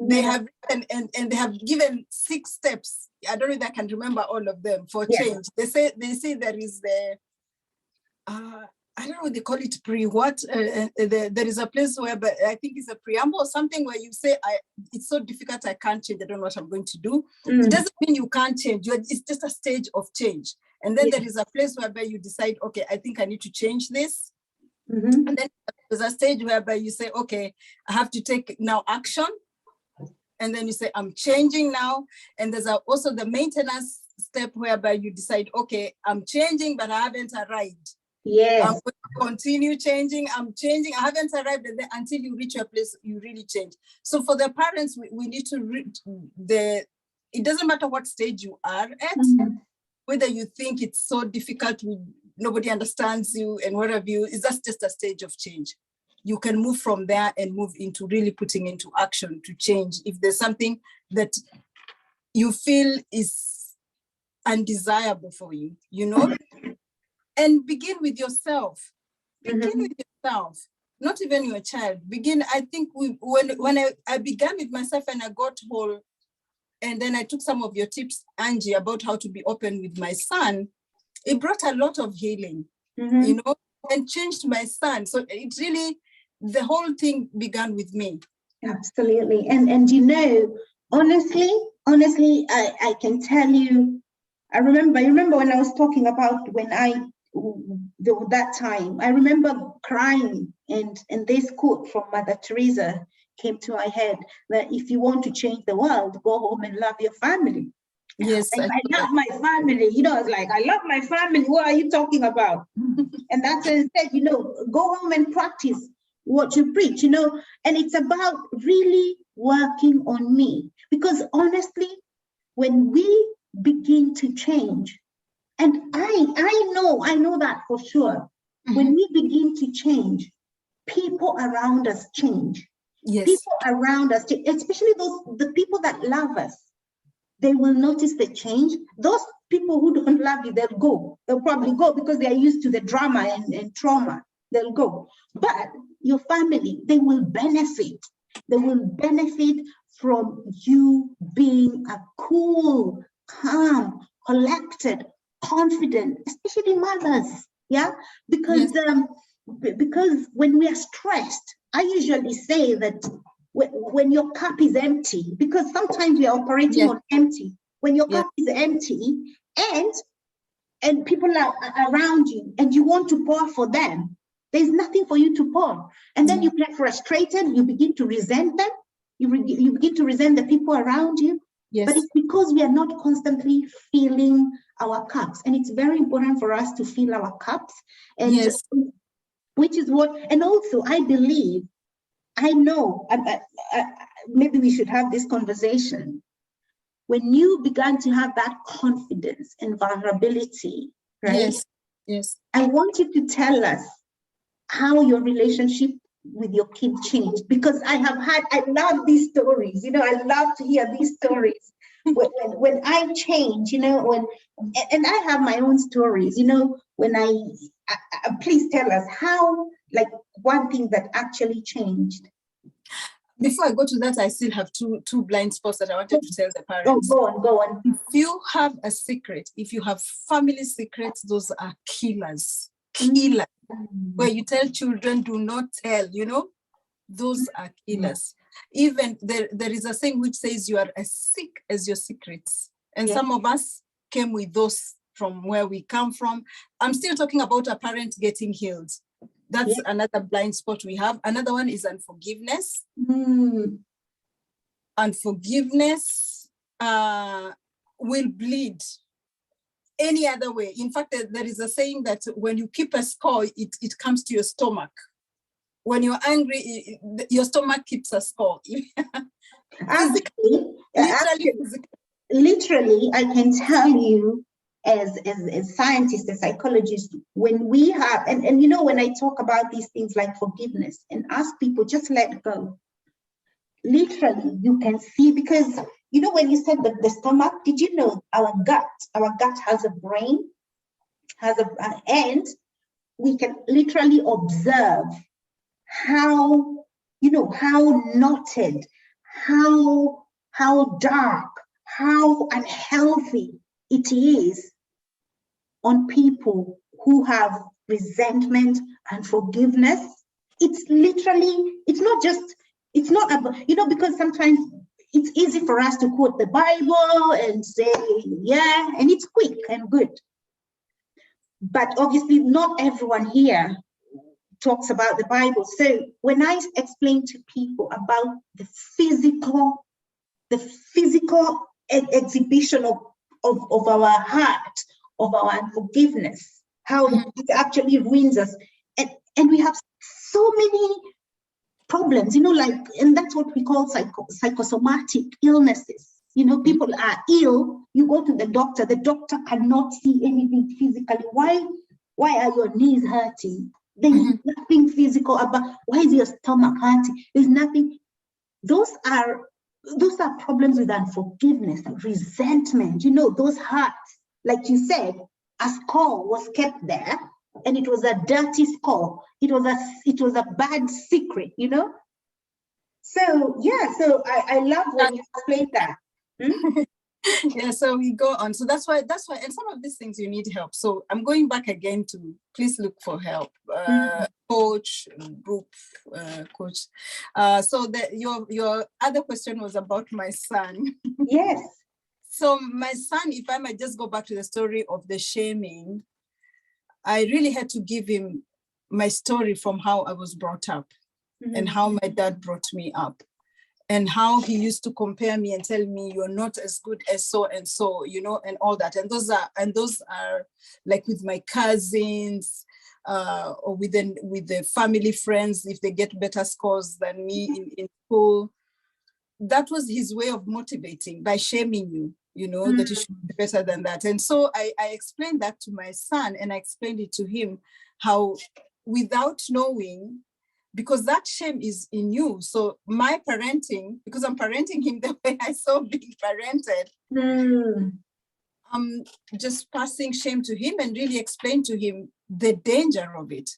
They have written and they have given 6 steps. I don't know if I can remember all of them for change. They say there is the I don't know what they call it, there is a place where, but I think it's a preamble or something where you say, it's so difficult, I can't change, I don't know what I'm going to do. It doesn't mean you can't change, it's just a stage of change. And then there is a place whereby you decide, okay, I think I need to change this. And then there's a stage whereby you say, okay, I have to take now action. And then you say, I'm changing now. And there's also the maintenance step whereby you decide, okay, I'm changing, but I haven't arrived. Yes. I'm going to continue changing. I'm changing. I haven't arrived at until you reach a place you really change. So for the parents, we need to reach it doesn't matter what stage you are at, whether you think it's so difficult, nobody understands you and what have you, that's just a stage of change. You can move from there and move into really putting into action to change. If there's something that you feel is undesirable for you, and begin with yourself. Begin with yourself, not even your child. I think when I began with myself and I got whole, and then I took some of your tips, Angie, about how to be open with my son, it brought a lot of healing, and changed my son. So it really, the whole thing began with me. Absolutely. And honestly, I can tell you, I remember when I was talking about that time, I remember crying, and this quote from Mother Teresa came to my head, that if you want to change the world, go home and love your family. Yes, I love my family. I was like, I love my family. What are you talking about? And that's when I said, go home and practice what you preach, and it's about really working on me. Because honestly, when we begin to change, and I know that for sure, when we begin to change, people around us change. Yes. People around us, especially the people that love us, they will notice the change. Those people who don't love you, they'll probably go because they are used to the drama and trauma. They'll go. But your family, they will benefit. They will benefit from you being a cool, calm, collected, confident, especially mothers. Yeah, because when we are stressed, I usually say that when your cup is empty, because sometimes we are operating on empty. When your cup is empty and people are around you and you want to pour for them, there's nothing for you to pour. And then you get frustrated, you begin to resent them, you begin to resent the people around you. Yes. But it's because we are not constantly filling our cups. And it's very important for us to fill our cups. And which is what, and also I believe, I know, maybe we should have this conversation. when you began to have that confidence and vulnerability, right? Yes. I want you to tell us how your relationship with your kid changed, because I love these stories. You know, I love to hear these stories. When I change, you know, and I have my own stories, you know, when I please tell us how, like, one thing that actually changed. Before I go to that, I still have two blind spots that I wanted to tell the parents. Oh, go on. If you have a secret, if you have family secrets, those are killers. Where you tell children, do not tell, you know, those are killers. Even there is a saying which says you are as sick as your secrets. And some of us came with those from where we come from. I'm still talking about a parent getting healed. That's another blind spot we have. Another one is unforgiveness. Unforgiveness will bleed any other way. In fact, there is a saying that when you keep a score, it comes to your stomach. When you're angry, your stomach keeps a score. Literally, I can tell you, as scientists and psychologists, when we have, and you know, when I talk about these things like forgiveness and ask people, just let go. Literally, you can see, because, you know, when you said the stomach, did you know our gut has a brain, and we can literally observe how, you know, how knotted, how dark, how unhealthy it is on people who have resentment and forgiveness. It's literally, it's not about, you know, because sometimes it's easy for us to quote the Bible and say, yeah, and it's quick and good. But obviously not everyone here talks about the Bible. So when I explain to people about the physical exhibition of our heart, of our unforgiveness, how it actually ruins us, and we have so many problems, you know, like, and that's what we call psychosomatic illnesses. You know, people are ill, you go to the doctor cannot see anything physically. Why are your knees hurting? There's nothing physical about, why is your stomach hurting? There's nothing. Those are problems with unforgiveness, resentment, you know, those hearts, like you said, a score was kept there, and it was a dirty score. It was a bad secret, you know? So yeah, so I love when you explain that. Yeah, so we go on. So that's why, and some of these things you need help. So I'm going back again to please look for help, coach, group coach. So your other question was about my son. Yes. So my son, if I might just go back to the story of the shaming, I really had to give him my story from how I was brought up and how my dad brought me up, and how he used to compare me and tell me, you're not as good as so and so, you know, and all that. And those are like with my cousins, or with the family friends, if they get better scores than me in school. That was his way of motivating, by shaming you, you know, that you should be better than that. And so I explained that to my son, and I explained it to him, how without knowing, because that shame is in you. So my parenting, because I'm parenting him the way I saw being parented, I'm just passing shame to him and really explain to him the danger of it,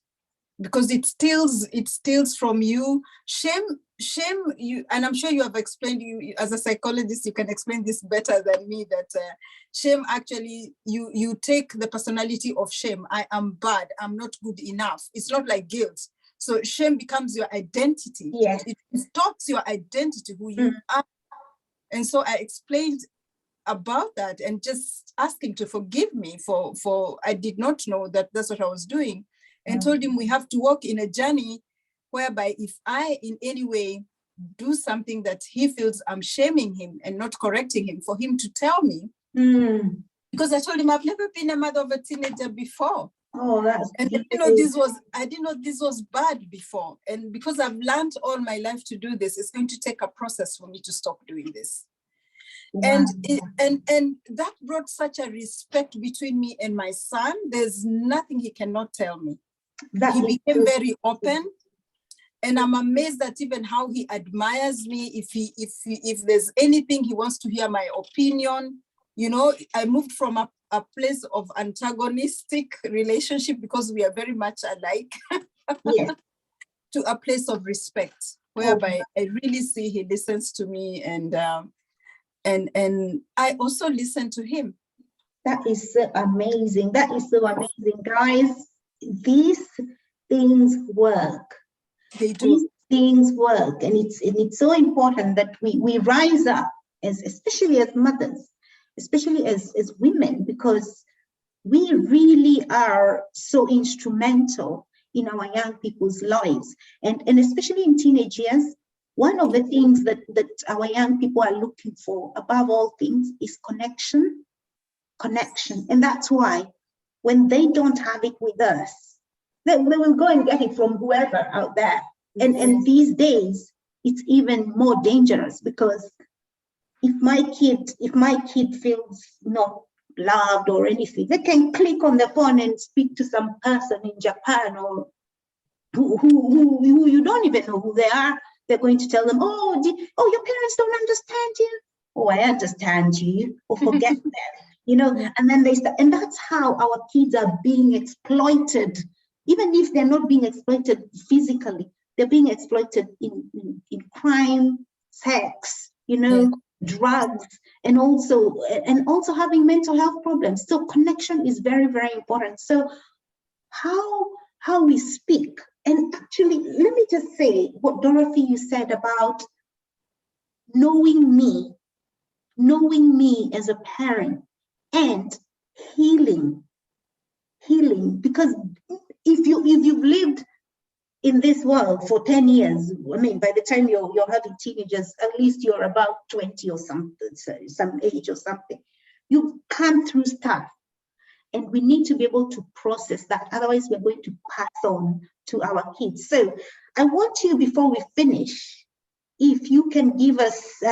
because it steals from you. Shame, you, and I'm sure you have explained, you as a psychologist, you can explain this better than me, that shame actually, you take the personality of shame. I am bad, I'm not good enough. It's not like guilt. So shame becomes your identity. Yes. It distorts your identity, who you are. And so I explained about that and just asked him to forgive me for I did not know that that's what I was doing, and told him we have to walk in a journey whereby if I in any way do something that he feels I'm shaming him and not correcting him, for him to tell me. Because I told him I've never been a mother of a teenager before. Oh, that's and I didn't know this was bad before. And because I've learned all my life to do this, it's going to take a process for me to stop doing this. And Wow. and that brought such a respect between me and my son. There's nothing he cannot tell me. That He is became so very open, and I'm amazed at even how he admires me. If there's anything he wants to hear my opinion, you know, I moved from a place of antagonistic relationship because we are very much alike yes. to a place of respect, whereby I really see he listens to me, and I also listen to him. That is so amazing. That is so amazing, guys. These things work. They do. These things work, and it's so important that we rise up, especially as mothers, especially as women, because we really are so instrumental in our young people's lives, and especially in teenage years. One of the things that our young people are looking for above all things is connection. And that's why when they don't have it with us, they will go and get it from whoever out there. And these days, it's even more dangerous, because if my kid feels not loved or anything, they can click on the phone and speak to some person in Japan, or who you don't even know who they are. They're going to tell them, oh, your parents don't understand you. Oh, I understand you. Or forget them, you know. And then they start, and that's how our kids are being exploited. Even if they're not being exploited physically, they're being exploited in crime, sex, you know, drugs, and also having mental health problems. So connection is very, very important. So how we speak. And actually, let me just say what Dorothy, you said about knowing me as a parent, and healing, because if you've lived in this world for 10 years, I mean, by the time you're having teenagers, at least you're about 20 or something, some age or something. You've come through stuff, and we need to be able to process that. Otherwise, we're going to pass on to our kids. So I want you, before we finish, if you can give us,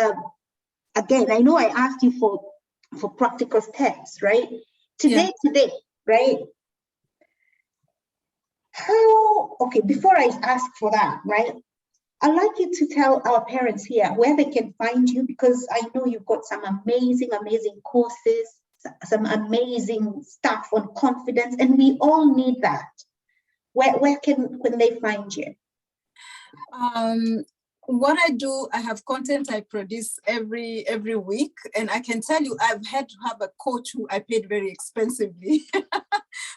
again, I know I asked you for practical steps, right? Today, right? Okay, before I ask for that, right? I'd like you to tell our parents here where they can find you, because I know you've got some amazing, amazing courses, some amazing stuff on confidence, and we all need that. Where can they find you? What I do, I have content I produce every week, and I can tell you, I've had to have a coach who I paid very expensively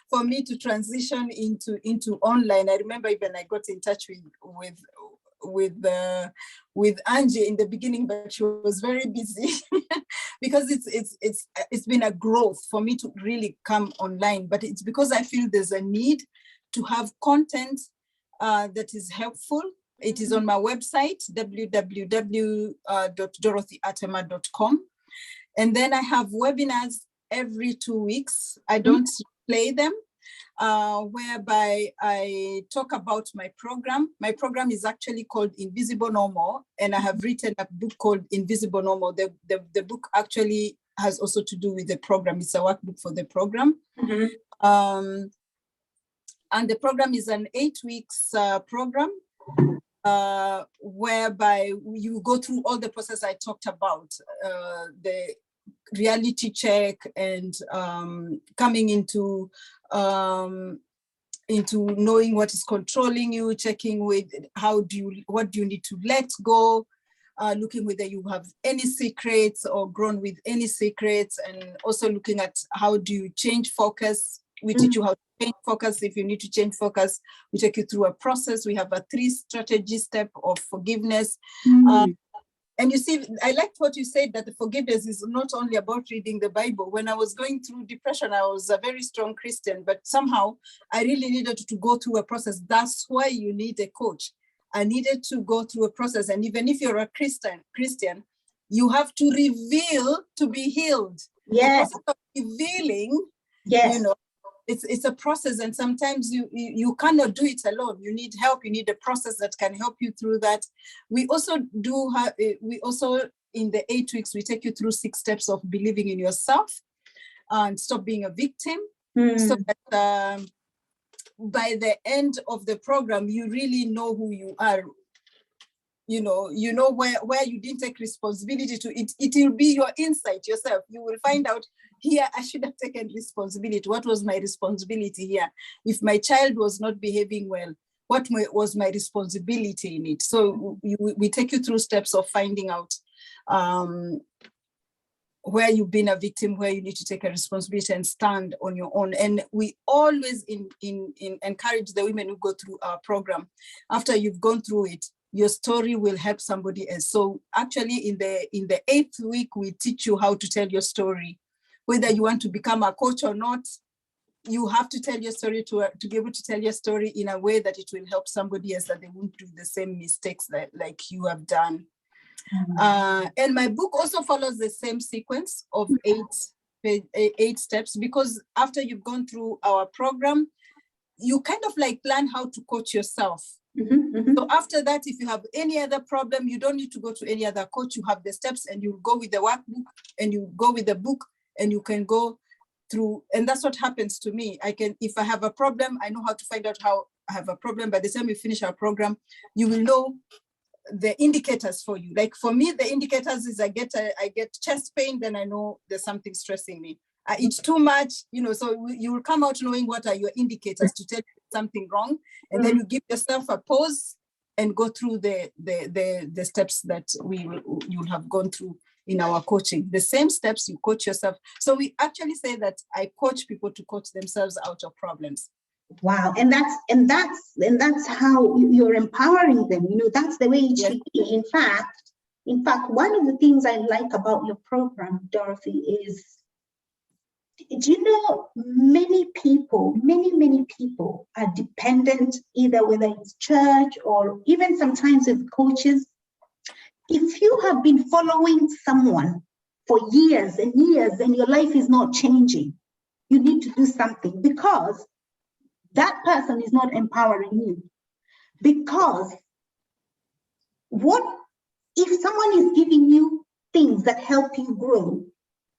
for me to transition into online. I remember even I got in touch with Angie in the beginning, but she was very busy because it's been a growth for me to really come online. But it's because I feel there's a need to have content that is helpful. It is on my website, www.dorothyatema.com. And then I have webinars every 2 weeks. I don't play them, whereby I talk about my program. My program is actually called Invisible Normal, and I have written a book called Invisible Normal. The book actually has also to do with the program. It's a workbook for the program. And the program is an 8 weeks program, whereby you go through all the process I talked about, the reality check, and coming into knowing what is controlling you, checking with what do you need to let go, looking whether you have any secrets or grown with any secrets, and also looking at how do you change focus. We teach you how to change focus. If you need to change focus, we take you through a process. We have a 3-strategy step of forgiveness. And you see, I liked what you said, that the forgiveness is not only about reading the Bible. When I was going through depression, I was a very strong Christian, but somehow I really needed to go through a process. That's why you need a coach. I needed to go through a process. And even if you're a Christian, you have to reveal to be healed. Yes. The process of revealing, yes. You know, it's a process, and sometimes you cannot do it alone. You need help. You need a process that can help you through that. We also in the 8 weeks, we take you through 6 steps of believing in yourself and stop being a victim. So that by the end of the program, you really know who you are. You know where you didn't take responsibility to it. It will be your insight yourself. You will find out, here I should have taken responsibility. What was my responsibility here? If my child was not behaving well, what was my responsibility in it? So we take you through steps of finding out where you've been a victim, where you need to take a responsibility and stand on your own. And we always encourage the women who go through our program, after you've gone through it, your story will help somebody else. So actually in the 8th week, we teach you how to tell your story. Whether you want to become a coach or not, you have to tell your story to be able to tell your story in a way that it will help somebody else, that they won't do the same mistakes like you have done. And my book also follows the same sequence of 8 steps, because after you've gone through our program, you kind of like learn how to coach yourself. So after that, if you have any other problem, you don't need to go to any other coach. You have the steps, and you go with the workbook, and you go with the book, and you can go through. And that's what happens to me. If I have a problem, I know how to find out how I have a problem. By the time we finish our program, you will know the indicators for you. Like for me, the indicators is I get chest pain, then I know there's something stressing me. I eat too much, so you will come out knowing what are your indicators to tell you something wrong. And then you give yourself a pause and go through the steps that you'll have gone through in our coaching. The same steps you coach yourself. So we actually say that I coach people to coach themselves out of problems. Wow, and that's how you're empowering them. That's the way it should be. In fact, one of the things I like about your program, Dorothy, is, do you know, many people are dependent, either whether it's church or even sometimes with coaches. If you have been following someone for years and years and your life is not changing, you need to do something, because that person is not empowering you. Because what if someone is giving you things that help you grow?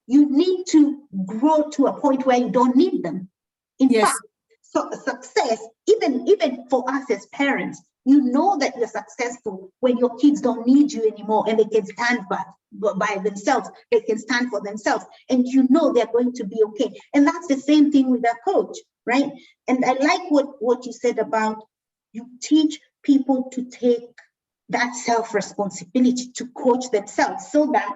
You need to grow to a point where you don't need them. In fact, so success, even for us as parents, you know that you're successful when your kids don't need you anymore and they can stand by themselves. They can stand for themselves, and you know they're going to be okay. And that's the same thing with a coach, right? And I like what you said about, you teach people to take that self-responsibility to coach themselves, so that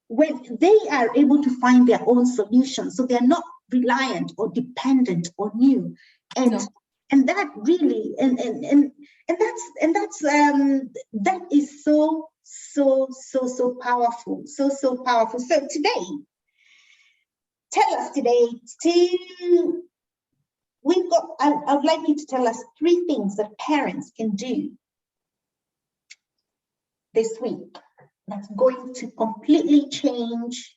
when they are able to find their own solutions, so they're not reliant or dependent on you. And that really, that is so powerful, so powerful. So today, tell us today, I would like you to tell us 3 things that parents can do this week that's going to completely change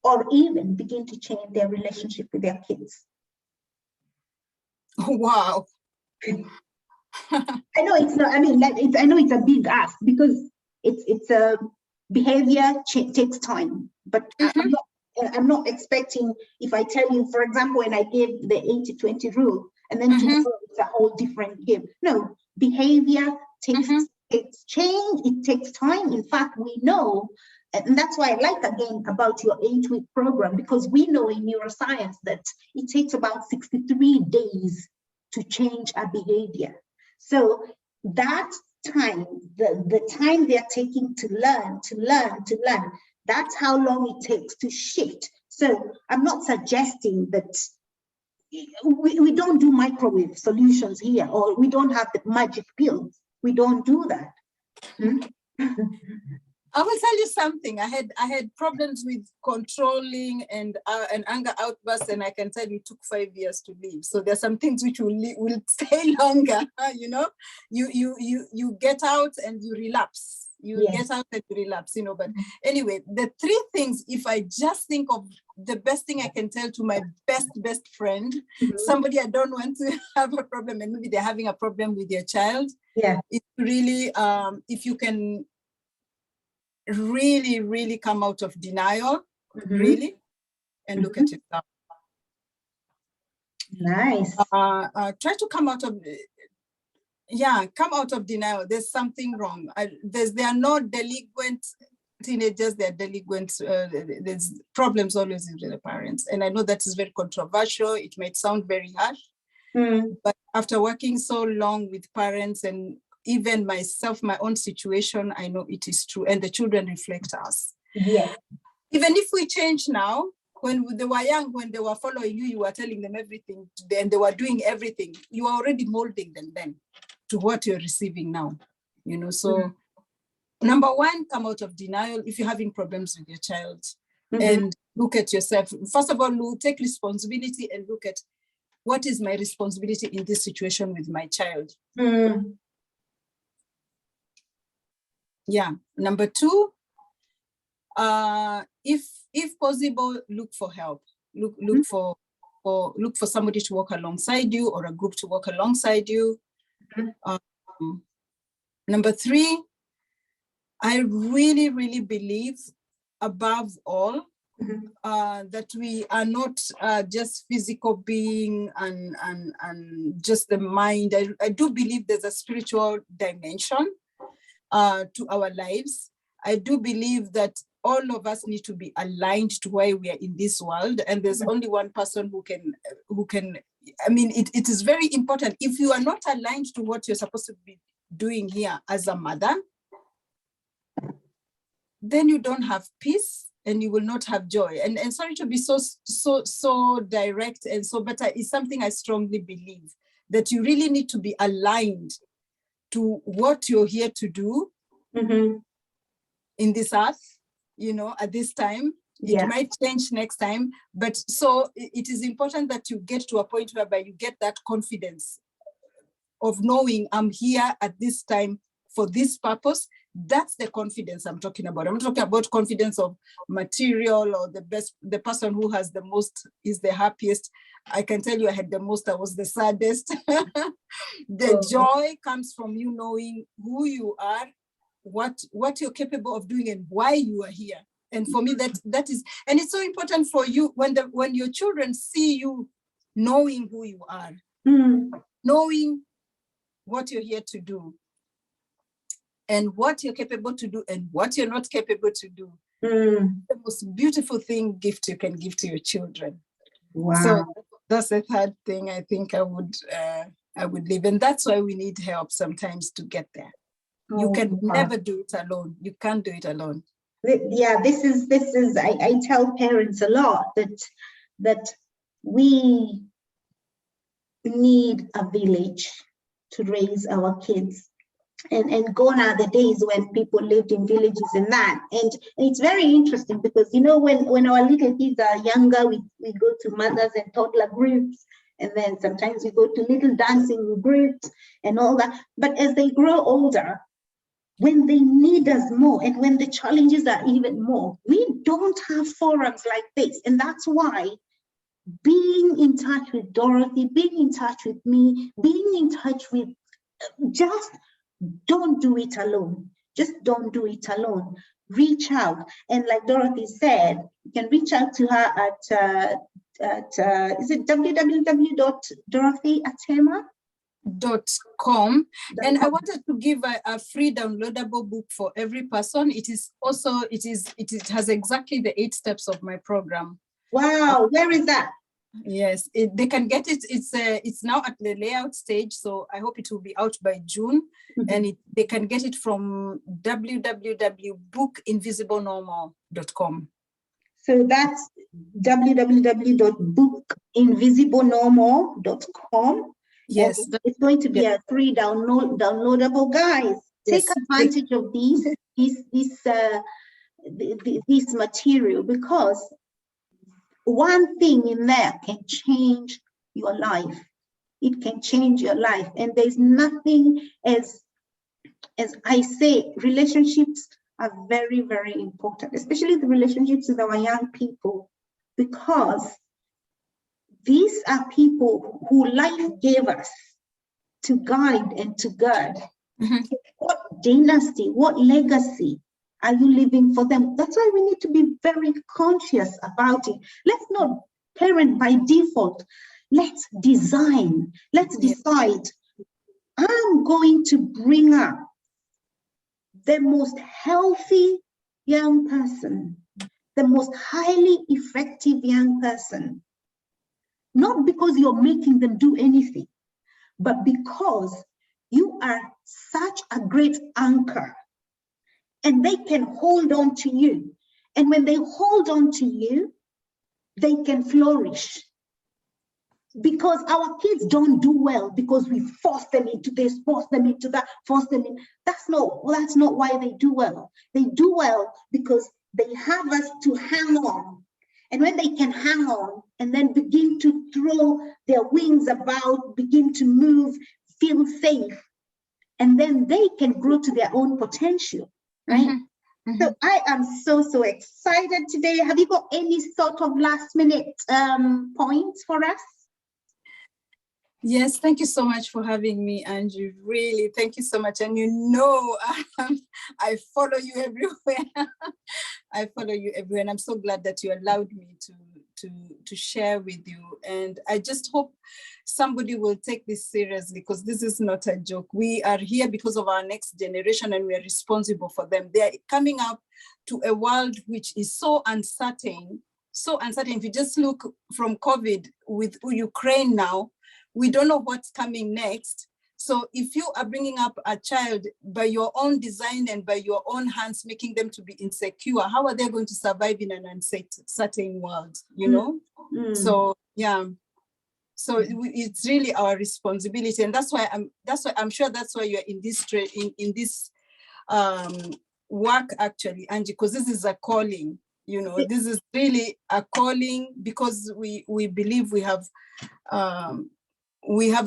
or even begin to change their relationship with their kids. Wow. I know it's not, I know it's a big ask, because it's a behavior takes time, but I'm not expecting, if I tell you, for example, when I gave the 80-20 rule, and then tomorrow it's a whole different game. No, behavior takes change, it takes time. In fact, we know, and that's why I like, again, about your 8-week program, because we know in neuroscience that it takes about 63 days to change a behavior. So that time, the time they're taking to learn, that's how long it takes to shift. So I'm not suggesting that we don't do microwave solutions here, or we don't have the magic pills. We don't do that. I will tell you something. I had problems with controlling and anger outbursts, and I can tell you it took 5 years to leave. So there's some things which will stay longer. You get out and you relapse. Get out and you relapse. But anyway, the 3 things, if I just think of the best thing I can tell to my best friend, somebody I don't want to have a problem, and maybe they're having a problem with their child. It's really, if you can really, really come out of denial, really, and look at yourself. Nice. Try to come out of, come out of denial. There's something wrong. There are no delinquent teenagers, they're delinquent. There's problems always with the parents. And I know that is very controversial. It might sound very harsh, but after working so long with parents and even myself, my own situation, I know it is true. And the children reflect us. Yes. Even if we change now, when they were young, when they were following you, you were telling them everything, and they were doing everything. You are already molding them then to what you're receiving now. So number one, come out of denial if you're having problems with your child, and look at yourself. First of all, take responsibility and look at what is my responsibility in this situation with my child. Yeah. Number two, if possible, look for help. Look for somebody to walk alongside you or a group to walk alongside you. Number three, I really, really believe, above all, that we are not just physical being and just the mind. I do believe there's a spiritual dimension to our lives. I do believe that all of us need to be aligned to why we are in this world, and there's only one person who can. I mean, it is very important. If you are not aligned to what you're supposed to be doing here as a mother, then you don't have peace and you will not have joy. And sorry to be so direct and so, but it's something I strongly believe, that you really need to be aligned to what you're here to do in this earth, at this time. It might change next time, but so it is important that you get to a point whereby you get that confidence of knowing I'm here at this time for this purpose. That's the confidence I'm talking about. I'm not talking about confidence of material or the person who has the most is the happiest. I can tell you I had the most, I was the saddest. The joy comes from you knowing who you are, what you're capable of doing and why you are here. And for me, that is, and it's so important for you when your children see you knowing who you are, knowing what you're here to do, and what you're capable to do and what you're not capable to do. The most beautiful gift you can give to your children. Wow. So that's the third thing I think I would leave. And that's why we need help sometimes to get there. You can never do it alone. You can't do it alone. Yeah, this is I tell parents a lot that we need a village to raise our kids. And gone are the days when people lived in villages and that. And it's very interesting because, when our little kids are younger, we go to mothers and toddler groups. And then sometimes we go to little dancing groups and all that. But as they grow older, when they need us more and when the challenges are even more, we don't have forums like this. And that's why being in touch with Dorothy, being in touch with me, being in touch with just don't do it alone. Just don't do it alone. Reach out. And like Dorothy said, you can reach out to her at is it www.dorothyatema.com. And I wanted to give a free downloadable book for every person. It has exactly the 8 steps of my program. Wow, where is that? Yes, they can get it. It's now at the layout stage, so I hope it will be out by June. And they can get it from www.bookinvisiblenormal.com. So that's www.bookinvisiblenormal.com. Yes, it's going to be a free downloadable, guys. Take advantage of this material, because one thing in there can change your life. It can change your life. And there's nothing, as I say, relationships are very, very important, especially the relationships with our young people, because these are people who life gave us to guide and to guard. What dynasty, what legacy Are you living for them? That's why we need to be very conscious about it. Let's not parent by default. Let's design. Let's decide. I'm going to bring up the most healthy young person, the most highly effective young person. Not because you're making them do anything, but because you are such a great anchor and they can hold on to you. And when they hold on to you, they can flourish. Because our kids don't do well because we force them into this, force them into that, force them in. That's not why they do well. They do well because they have us to hang on. And when they can hang on and then begin to throw their wings about, begin to move, feel safe, and then they can grow to their own potential, right? Mm-hmm. So I am so excited today. Have you got any sort of last minute points for us? Yes, thank you so much for having me, Angie. Really, thank you so much. And you know, I follow you everywhere. I follow you everywhere, and I'm so glad that you allowed me to share with you. And I just hope somebody will take this seriously, because this is not a joke. We are here because of our next generation, and we are responsible for them. They are coming up to a world which is so uncertain, so uncertain. If you just look from COVID with Ukraine now, we don't know what's coming next. So if you are bringing up a child by your own design and by your own hands, making them to be insecure, how are they going to survive in an uncertain world, you know? So, yeah. So it's really our responsibility. And that's why I'm sure that's why you're in this work, actually, Angie, because this is a calling. You know, this is really a calling, because we believe we have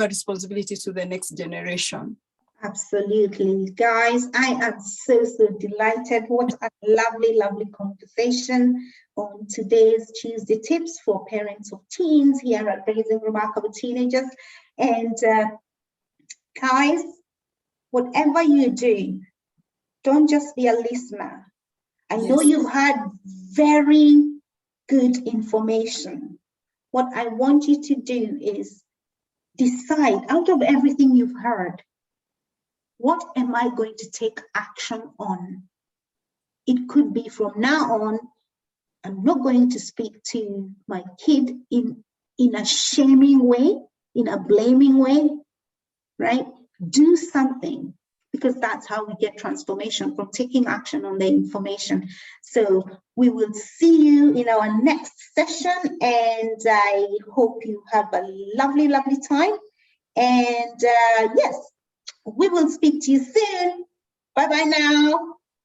a responsibility to the next generation. Absolutely. Guys, I am so delighted. What a lovely conversation on today's Tuesday Tips for Parents of Teens here at Raising Remarkable Teenagers. And guys, whatever you do, don't just be a listener. I know you've had very good information. What I want you to do is decide, out of everything you've heard, what am I going to take action on? It could be from now on, I'm not going to speak to my kid in a shaming way, in a blaming way, right? Do something, because that's how we get transformation, from taking action on the information. So we will see you in our next session, and I hope you have a lovely time. And yes, we will speak to you soon. Bye-bye now.